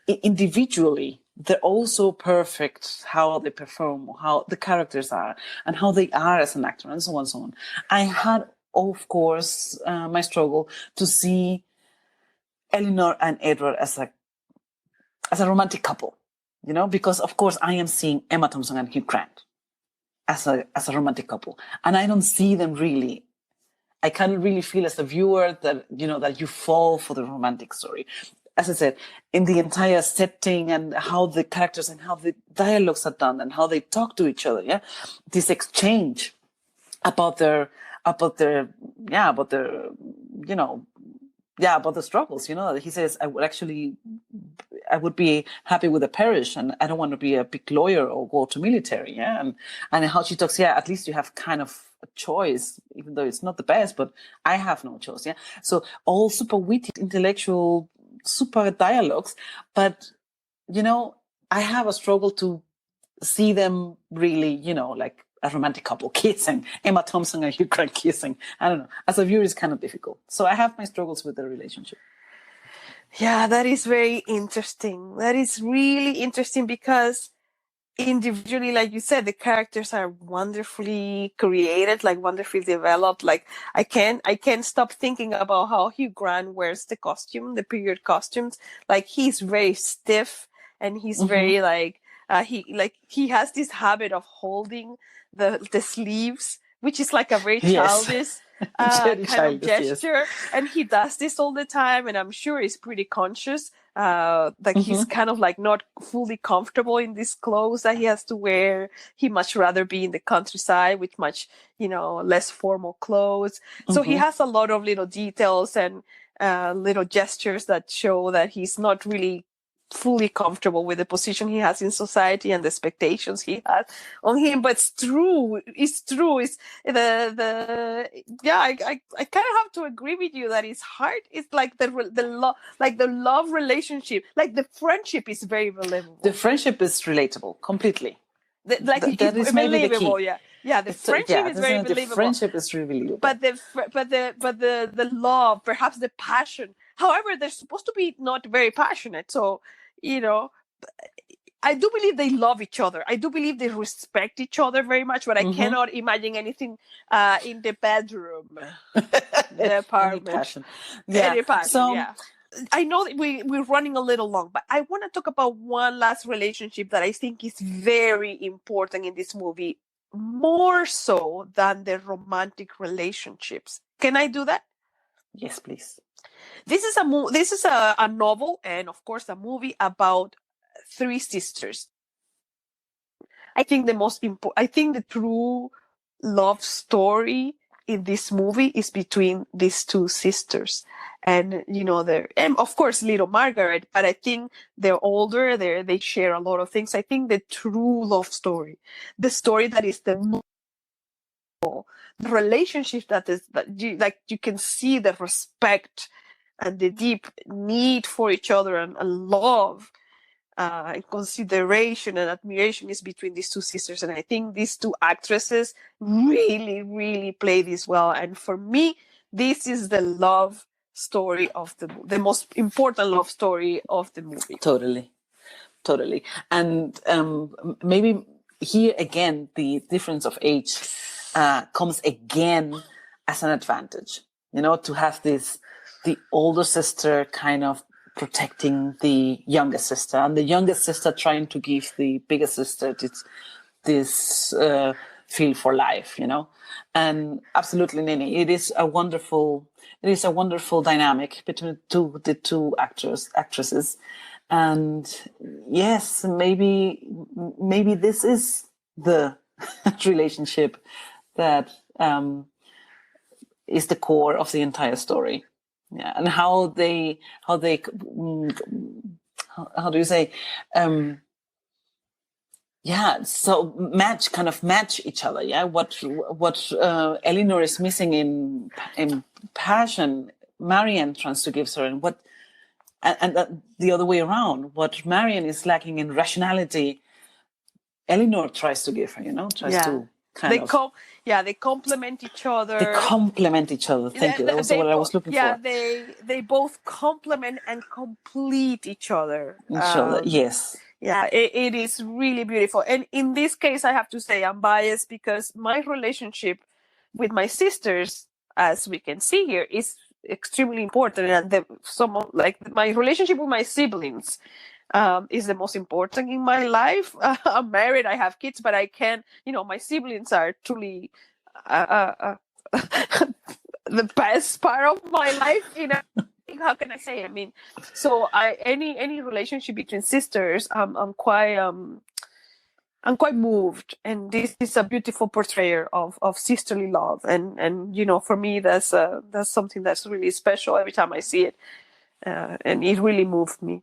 individually, they're all so perfect, how they perform, how the characters are, and how they are as an actor, and so on and so on. I had, of course, my struggle to see Eleanor and Edward as a romantic couple, because of course I am seeing Emma Thompson and Hugh Grant as a romantic couple, and I don't see them really. I can't really feel as a viewer that that you fall for the romantic story. As I said, in the entire setting and how the characters and how the dialogues are done and how they talk to each other, this exchange about the struggles. He says, I I would be happy with a parish, and I don't want to be a big lawyer or go to military. Yeah. And how she talks, yeah, at least you have kind of a choice, even though it's not the best, but I have no choice. Yeah. So all super witty, intellectual, super dialogues. But, I have a struggle to see them really, like a romantic couple kissing, Emma Thompson and Hugh Grant kissing. I don't know. As a viewer, it's kind of difficult. So I have my struggles with the relationship. Yeah, that is very interesting. That is really interesting because individually, like you said, the characters are wonderfully created, like wonderfully developed. Like I can't stop thinking about how Hugh Grant wears the costume, the period costumes. Like he's very stiff and he's very he has this habit of holding the sleeves, which is like a very Yes. childish Very kind of childish, yes. gesture, and he does this all the time, and I'm sure he's pretty conscious that he's kind of like not fully comfortable in these clothes that he has to wear. He much rather be in the countryside with much less formal clothes. So he has a lot of little details and little gestures that show that he's not really fully comfortable with the position he has in society and the expectations he has on him. But it's true. It's I kind of have to agree with you that it's hard. It's like the love relationship, like the friendship is very believable. The friendship is relatable completely. That is maybe the believable. key. Yeah. The friendship is very believable. The friendship is really believable. But the love, perhaps the passion. However, they're supposed to be not very passionate. So, I do believe they love each other. I do believe they respect each other very much, but I cannot imagine anything in the bedroom, the apartment. Any passion. Yeah. Any passion, I know that we're running a little long, but I want to talk about one last relationship that I think is very important in this movie, more so than the romantic relationships. Can I do that? Yes, please. This is a novel and, of course, a movie about three sisters. I think the true love story in this movie is between these two sisters, and and of course little Margaret. But I think they're older. They share a lot of things. I think the true love story, the story that is the relationship that you can see the respect and the deep need for each other and love and consideration and admiration is between these two sisters. And I think these two actresses really, really play this well. And for me, this is the love story of the most important love story of the movie. Totally. And maybe here again, the difference of age comes again as an advantage, to have the older sister kind of protecting the younger sister, and the younger sister trying to give the bigger sister this feel for life, And absolutely, Nini, it is a wonderful dynamic between the two actresses, and yes, maybe this is the relationship that is the core of the entire story. Yeah, and how do you say? So match each other. Yeah, what Eleanor is missing in passion, Marianne tries to give her, and the other way around. What Marianne is lacking in rationality, Eleanor tries to give her. To. They complement each other. They complement each other. Thank you. That was what I was looking for. Yeah, they both complement and complete each other. Yes. Yeah, it is really beautiful. And in this case, I have to say I'm biased because my relationship with my sisters, as we can see here, is extremely important. And my relationship with my siblings is the most important in my life. I'm married, I have kids, but I can't, my siblings are truly the best part of my life, how can I say? I mean, so any relationship between sisters, I'm quite moved, and this is a beautiful portrayal of sisterly love, and for me that's something that's really special every time I see it, and it really moved me.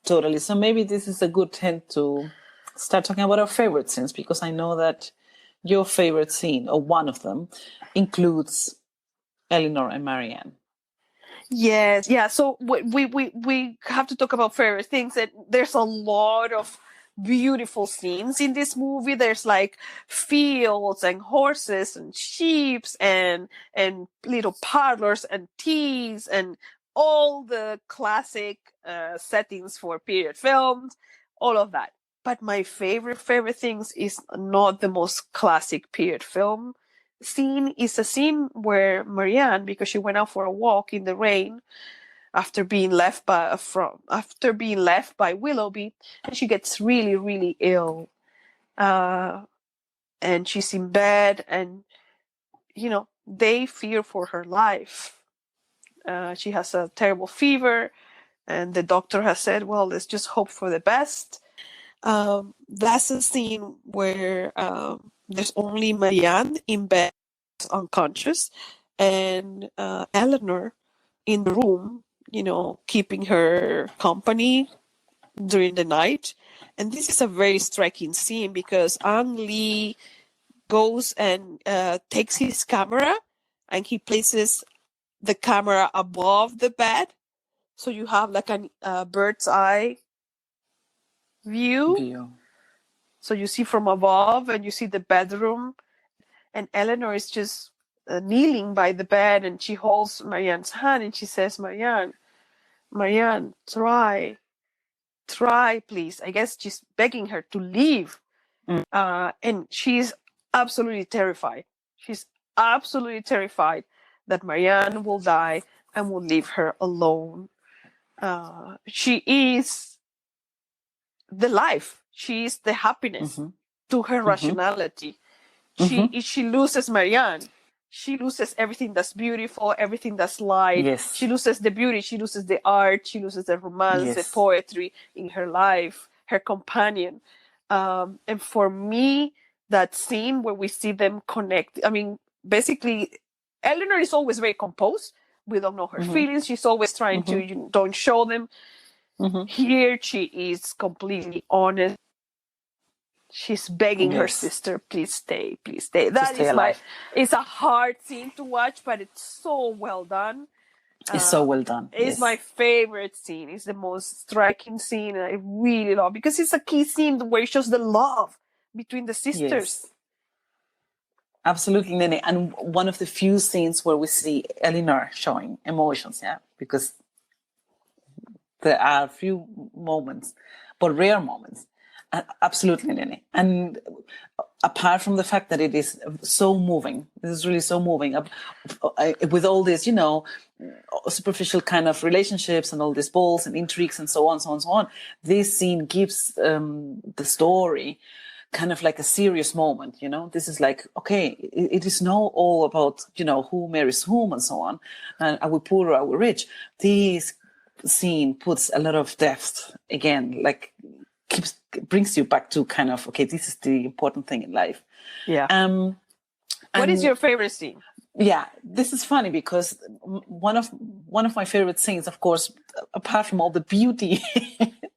Totally. So maybe this is a good hint to start talking about our favorite scenes, because I know that your favorite scene, or one of them, includes Eleanor and Marianne. Yes, yeah. So we have to talk about favorite things, and there's a lot of beautiful scenes in this movie. There's like fields and horses and sheeps and little parlors and teas and all the classic settings for period films, all of that. But my favorite things is not the most classic period film scene. Is a scene where Marianne, because she went out for a walk in the rain after being left by Willoughby, and she gets really ill, and she's in bed, and they fear for her life. She has a terrible fever, and the doctor has said, "Well, let's just hope for the best." That's a scene where there's only Marianne in bed, unconscious, and Eleanor in the room, keeping her company during the night. And this is a very striking scene because Ang Lee goes and takes his camera, and he places the camera above the bed, so you have like a bird's eye view. So you see from above, and you see the bedroom, and Eleanor is just kneeling by the bed, and she holds Marianne's hand, and she says, Marianne, try, please. I guess she's begging her to leave. And she's absolutely terrified. She's absolutely terrified that Marianne will die and will leave her alone. She is the life. She is the happiness to her rationality. She loses Marianne. She loses everything that's beautiful, everything that's light. Yes. She loses the beauty. She loses the art. She loses the romance, the poetry in her life, her companion. And for me, that scene where we see them connect, I mean, basically, Eleanor is always very composed. We don't know her feelings. She's always trying to, don't show them. Here, she is completely honest. She's begging her sister, please stay, please stay. That is it's a hard scene to watch, but it's so well done. It's so well done. It's my favorite scene. It's the most striking scene, and I really love, because it's a key scene where it shows the love between the sisters. Yes. Absolutely, Nene. And one of the few scenes where we see Eleanor showing emotions, because there are a few moments, but rare moments. Absolutely, Nene. And apart from the fact that it is so moving, this is really so moving, with all this, superficial kind of relationships and all these balls and intrigues and so on, so on, so on, this scene gives the story kind of like a serious moment, This is like, okay, it is not all about, who marries whom and so on, and are we poor or are we rich? This scene puts a lot of depth, again, like brings you back to kind of, okay, this is the important thing in life. Yeah. What is your favorite scene? Yeah, this is funny because one of my favorite scenes, of course, apart from all the beauty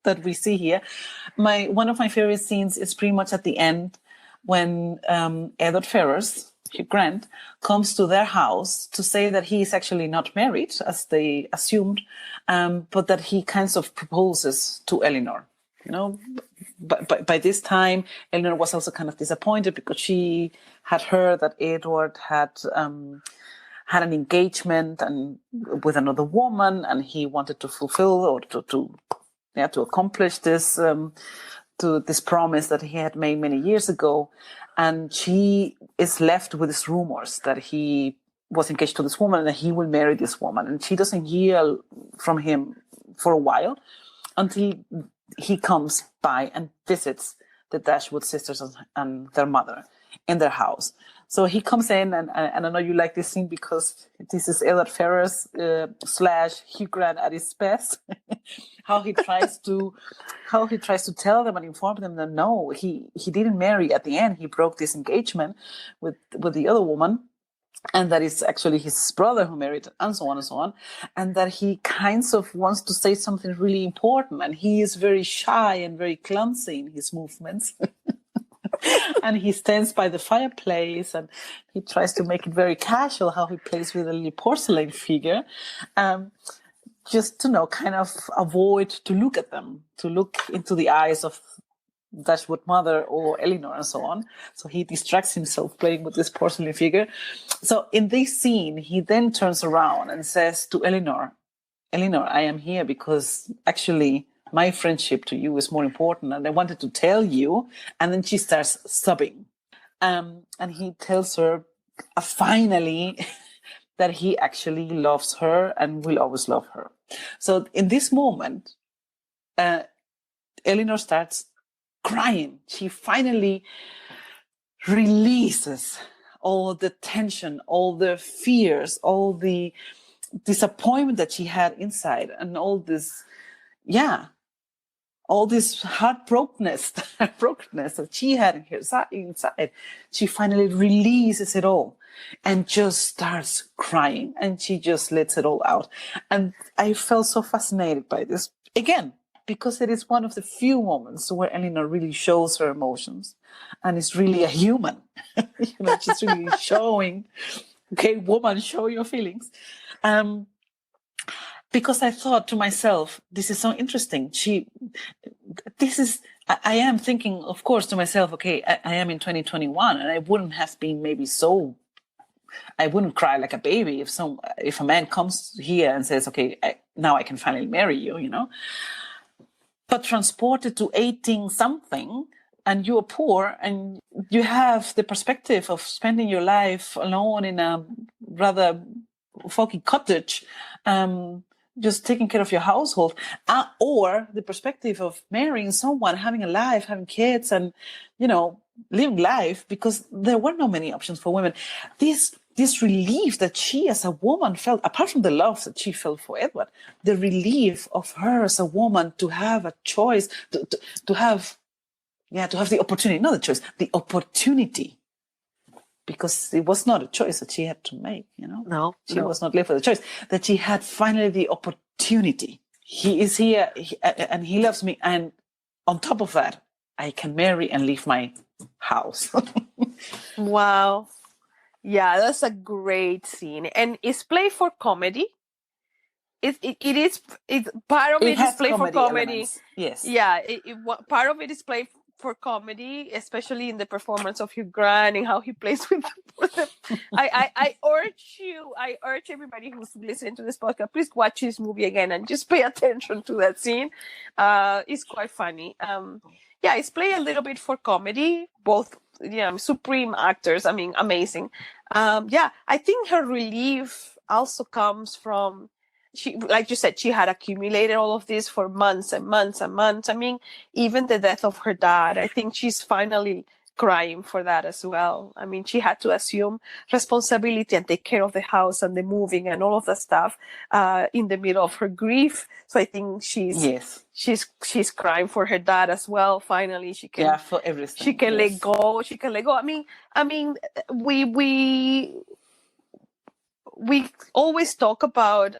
that we see here, one of my favorite scenes is pretty much at the end when Edward Ferrars, Hugh Grant, comes to their house to say that he is actually not married, as they assumed, but that he kind of proposes to Eleanor. But by this time, Eleanor was also kind of disappointed because she had heard that Edward had an engagement and with another woman, and he wanted to fulfill or to accomplish this this promise that he had made many years ago. And she is left with these rumors that he was engaged to this woman and that he will marry this woman, and she doesn't hear from him for a while until he comes by and visits the Dashwood sisters and their mother in their house. So he comes in, and I know you like this scene because this is Edward Ferrars / Hugh Grant at his best. how he tries to tell them and inform them that no, he didn't marry at the end. He broke this engagement with the other woman, and that it's actually his brother who married, and so on and so on, and that he kinds of wants to say something really important, and he is very shy and very clumsy in his movements. And he stands by the fireplace and he tries to make it very casual how he plays with a little porcelain figure, just to kind of avoid to look at them, to look into the eyes of Dashwood mother or Elinor and so on. So he distracts himself playing with this porcelain figure. So in this scene, he then turns around and says to Elinor, I am here because actually my friendship to you is more important and I wanted to tell you. And then she starts sobbing. And he tells her finally that he actually loves her and will always love her. So in this moment, Elinor starts crying. She finally releases all the tension, all the fears, all the disappointment that she had inside, and all this, all this heartbrokenness that she had in her inside. She finally releases it all and just starts crying, and she just lets it all out. And I felt so fascinated by this. Again, because it is one of the few moments where Elinor really shows her emotions and is really a human. She's really showing, okay, woman, show your feelings. Because I thought to myself, this is so interesting. I am thinking, of course, to myself, okay, I am in 2021 and I wouldn't have been I wouldn't cry like a baby if a man comes here and says, okay, now I can finally marry you, But transported to 18 something and you're poor and you have the perspective of spending your life alone in a rather foggy cottage, just taking care of your household, or the perspective of marrying someone, having a life, having kids, and, living life, because there were no many options for women. This relief that she as a woman felt, apart from the love that she felt for Edward, the relief of her as a woman to have a choice, to have the opportunity, not the choice, the opportunity, because it was not a choice that she had to make, No. She was not left with a choice, that she had finally the opportunity. He is here and he loves me. And on top of that, I can marry and leave my house. Wow. Yeah, that's a great scene. And it's played for comedy. It's part of it is played for comedy. Elements. Yes. Yeah, part of it is played for comedy, especially in the performance of Hugh Grant and how he plays with them. I urge everybody who's listening to this podcast, please watch this movie again and just pay attention to that scene. It's quite funny. It's played a little bit for comedy, both supreme actors. I mean, amazing. I think her relief also comes from, she, like you said, she had accumulated all of this for months and months and months. I mean, even the death of her dad, I think she's finally crying for that as well. I mean, she had to assume responsibility and take care of the house and the moving and all of that stuff in the middle of her grief. So I think she's crying for her dad as well. Finally, she can for everything. She can let go. She can let go. I mean, we always talk about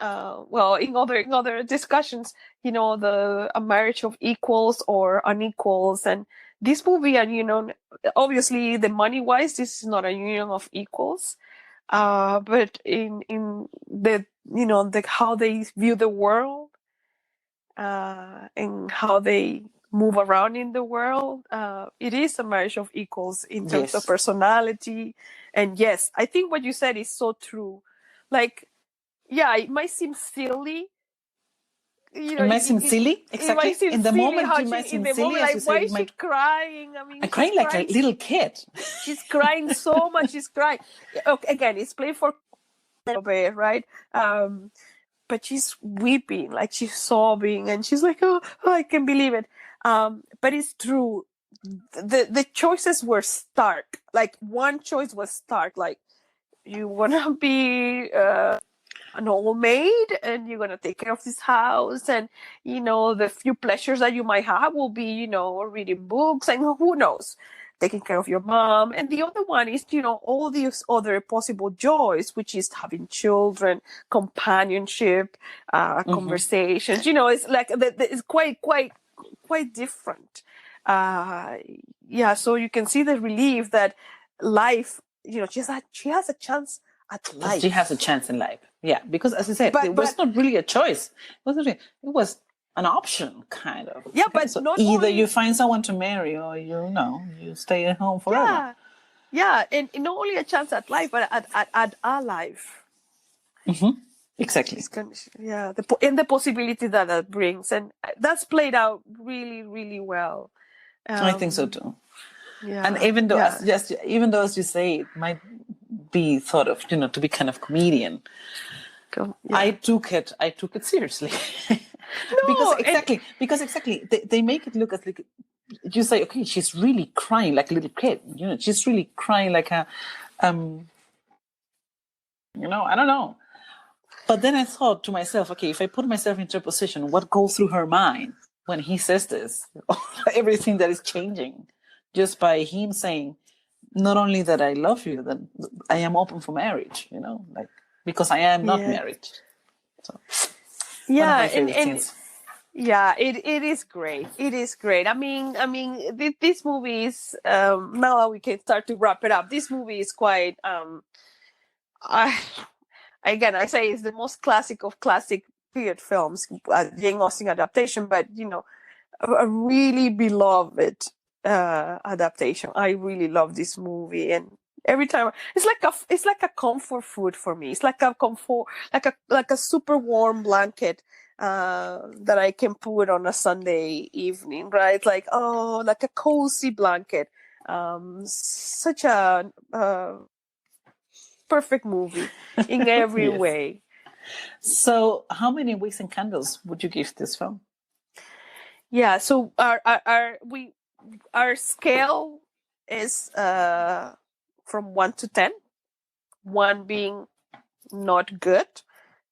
in other discussions, a marriage of equals or unequals, and this movie, and obviously the money wise, this is not a union of equals, but in the the how they view the world, and how they move around in the world, it is a marriage of equals in terms of personality. And yes, I think what you said is so true. Like, it might seem silly. It might seem silly, exactly. In the moment, it might seem silly. Like, why is she crying? I mean, I'm crying like a little kid. She's crying so much. She's crying. Okay, again, it's played for a little bit, right? But she's weeping, like she's sobbing, and she's like, "Oh, I can't believe it." But it's true. The choices were stark. Like, one choice was stark. Like, you wanna be an old maid and you're gonna take care of this house, and the few pleasures that you might have will be reading books, and who knows. taking care of your mom. And the other one is, all these other possible joys, which is having children, companionship, conversations. It's like it's quite different. So you can see the relief that life, she has a chance at life. She has a chance in life. Yeah, because as I said, it was not really a choice. It was an option, kind of. Yeah, okay? but so not either only, you find someone to marry, or you stay at home forever. Yeah, and not only a chance at life, but at our life. Mm-hmm. Exactly. The possibility that brings, and that's played out really, really well. I think so too. Yeah, and even though, as you say, it might be thought of, to be kind of comedian. I took it seriously. Because exactly they make it look as like, you say, okay, she's really crying like a little kid. She's really crying like a, I don't know. But then I thought to myself, okay, if I put myself into a position, what goes through her mind when he says this? Everything that is changing just by him saying, not only that I love you, that I am open for marriage, because I am not married. So, it is great. It is great. I mean, this movie is, now that we can start to wrap it up, this movie is quite, again, I say it's the most classic of classic period films, Jane Austen adaptation, but, a really beloved adaptation. I really love this movie, and every time it's like a comfort food for me. It's like a comfort, like a super warm blanket that I can put on a Sunday evening, right? Like a cozy blanket. Such a perfect movie in every way. So, how many wicks and candles would you give this film? Yeah, so our scale is from 1 to 10. 1 being not good,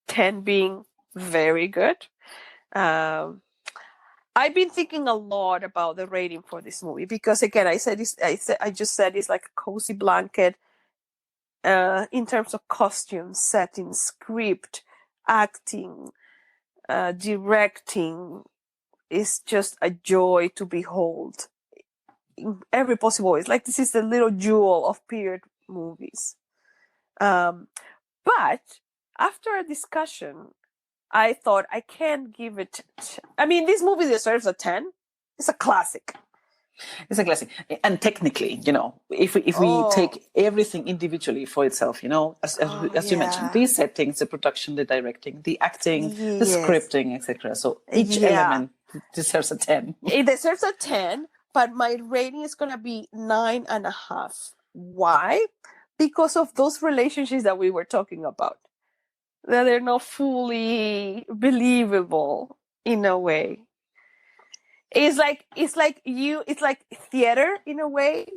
10 being very good. I've been thinking a lot about the rating for this movie because, again, I just said it's like a cozy blanket. In terms of costumes, setting, script, acting, directing, is just a joy to behold in every possible way. It's like this is the little jewel of period movies. But after a discussion, I thought I can't give it. This movie deserves a 10. It's a classic. It's a classic. And technically, if we take everything individually for itself, as you mentioned, the settings, the production, the directing, the acting, the scripting, etc. So each element deserves a 10. It deserves a 10, but my rating is going to be 9.5. Why? Because of those relationships that we were talking about. That they're not fully believable in a way. It's like theater in a way,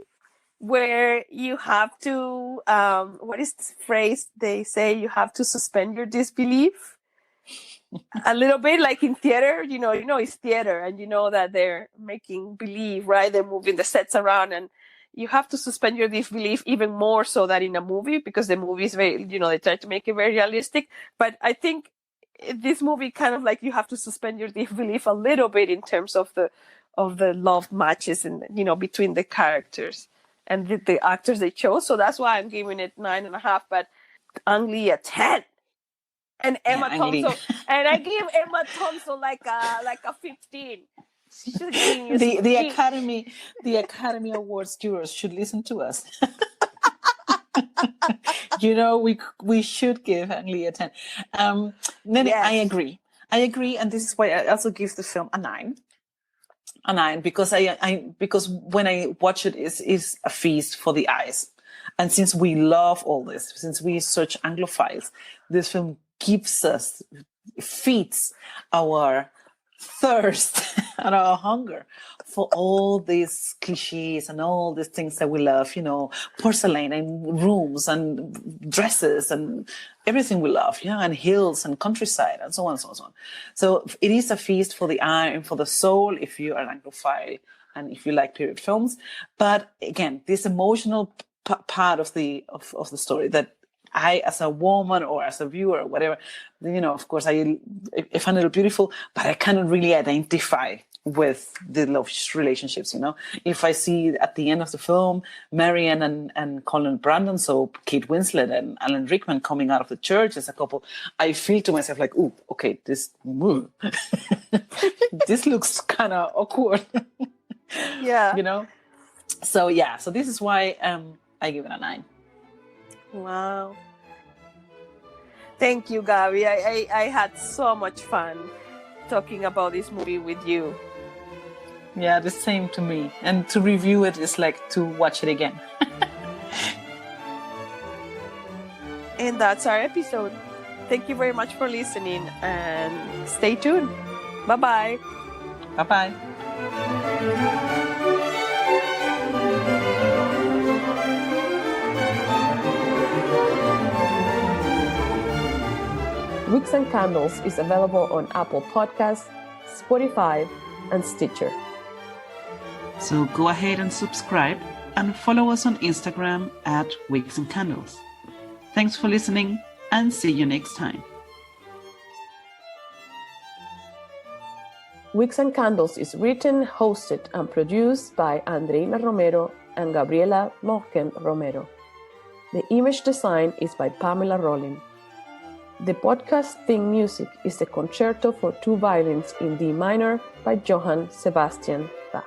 where you have to what is this phrase they say? You have to suspend your disbelief a little bit, like in theater. It's theater, and that they're making believe, right? They're moving the sets around, and you have to suspend your disbelief even more so that in a movie, because the movie is very, they try to make it very realistic. But I think this movie kind of like you have to suspend your disbelief a little bit in terms of the love matches and between the characters and the actors they chose. So that's why I'm giving it 9.5, but Ang Lee a 10. And Emma Thompson, and I give Emma Thompson like a 15. The Academy Awards jurors should listen to us. We should give Ang Lee a 10. Nene, I agree, and this is why I also give the film a 9. A 9 because because when I watch it, is a feast for the eyes, and since we love all this, since we such Anglophiles, this film feeds our thirst and our hunger for all these cliches and all these things that we love, porcelain and rooms and dresses and everything we love, and hills and countryside and so on and so on. So it is a feast for the eye and for the soul if you are an Anglophile and if you like period films. But again, this emotional part of the story that I, as a woman or as a viewer or whatever, of course, I find it beautiful, but I cannot really identify with the love relationships. If I see at the end of the film Marianne and Colin Brandon, so Kate Winslet and Alan Rickman coming out of the church as a couple, I feel to myself like, ooh, okay, this this looks kind of awkward. Yeah. So this is why I give it a 9. Wow. Thank you, Gabi. I had so much fun talking about this movie with you. Yeah, the same to me. And to review it is like to watch it again. And that's our episode. Thank you very much for listening, and stay tuned. Bye-bye. Bye-bye. Wicks and Candles is available on Apple Podcasts, Spotify, and Stitcher. So go ahead and subscribe and follow us on Instagram at Wicks and Candles. Thanks for listening, and see you next time. Wicks and Candles is written, hosted, and produced by Andreina Romero and Gabriela Morken Romero. The image design is by Pamela Rollin. The podcast theme music is the Concerto for 2 Violins in D minor by Johann Sebastian Bach.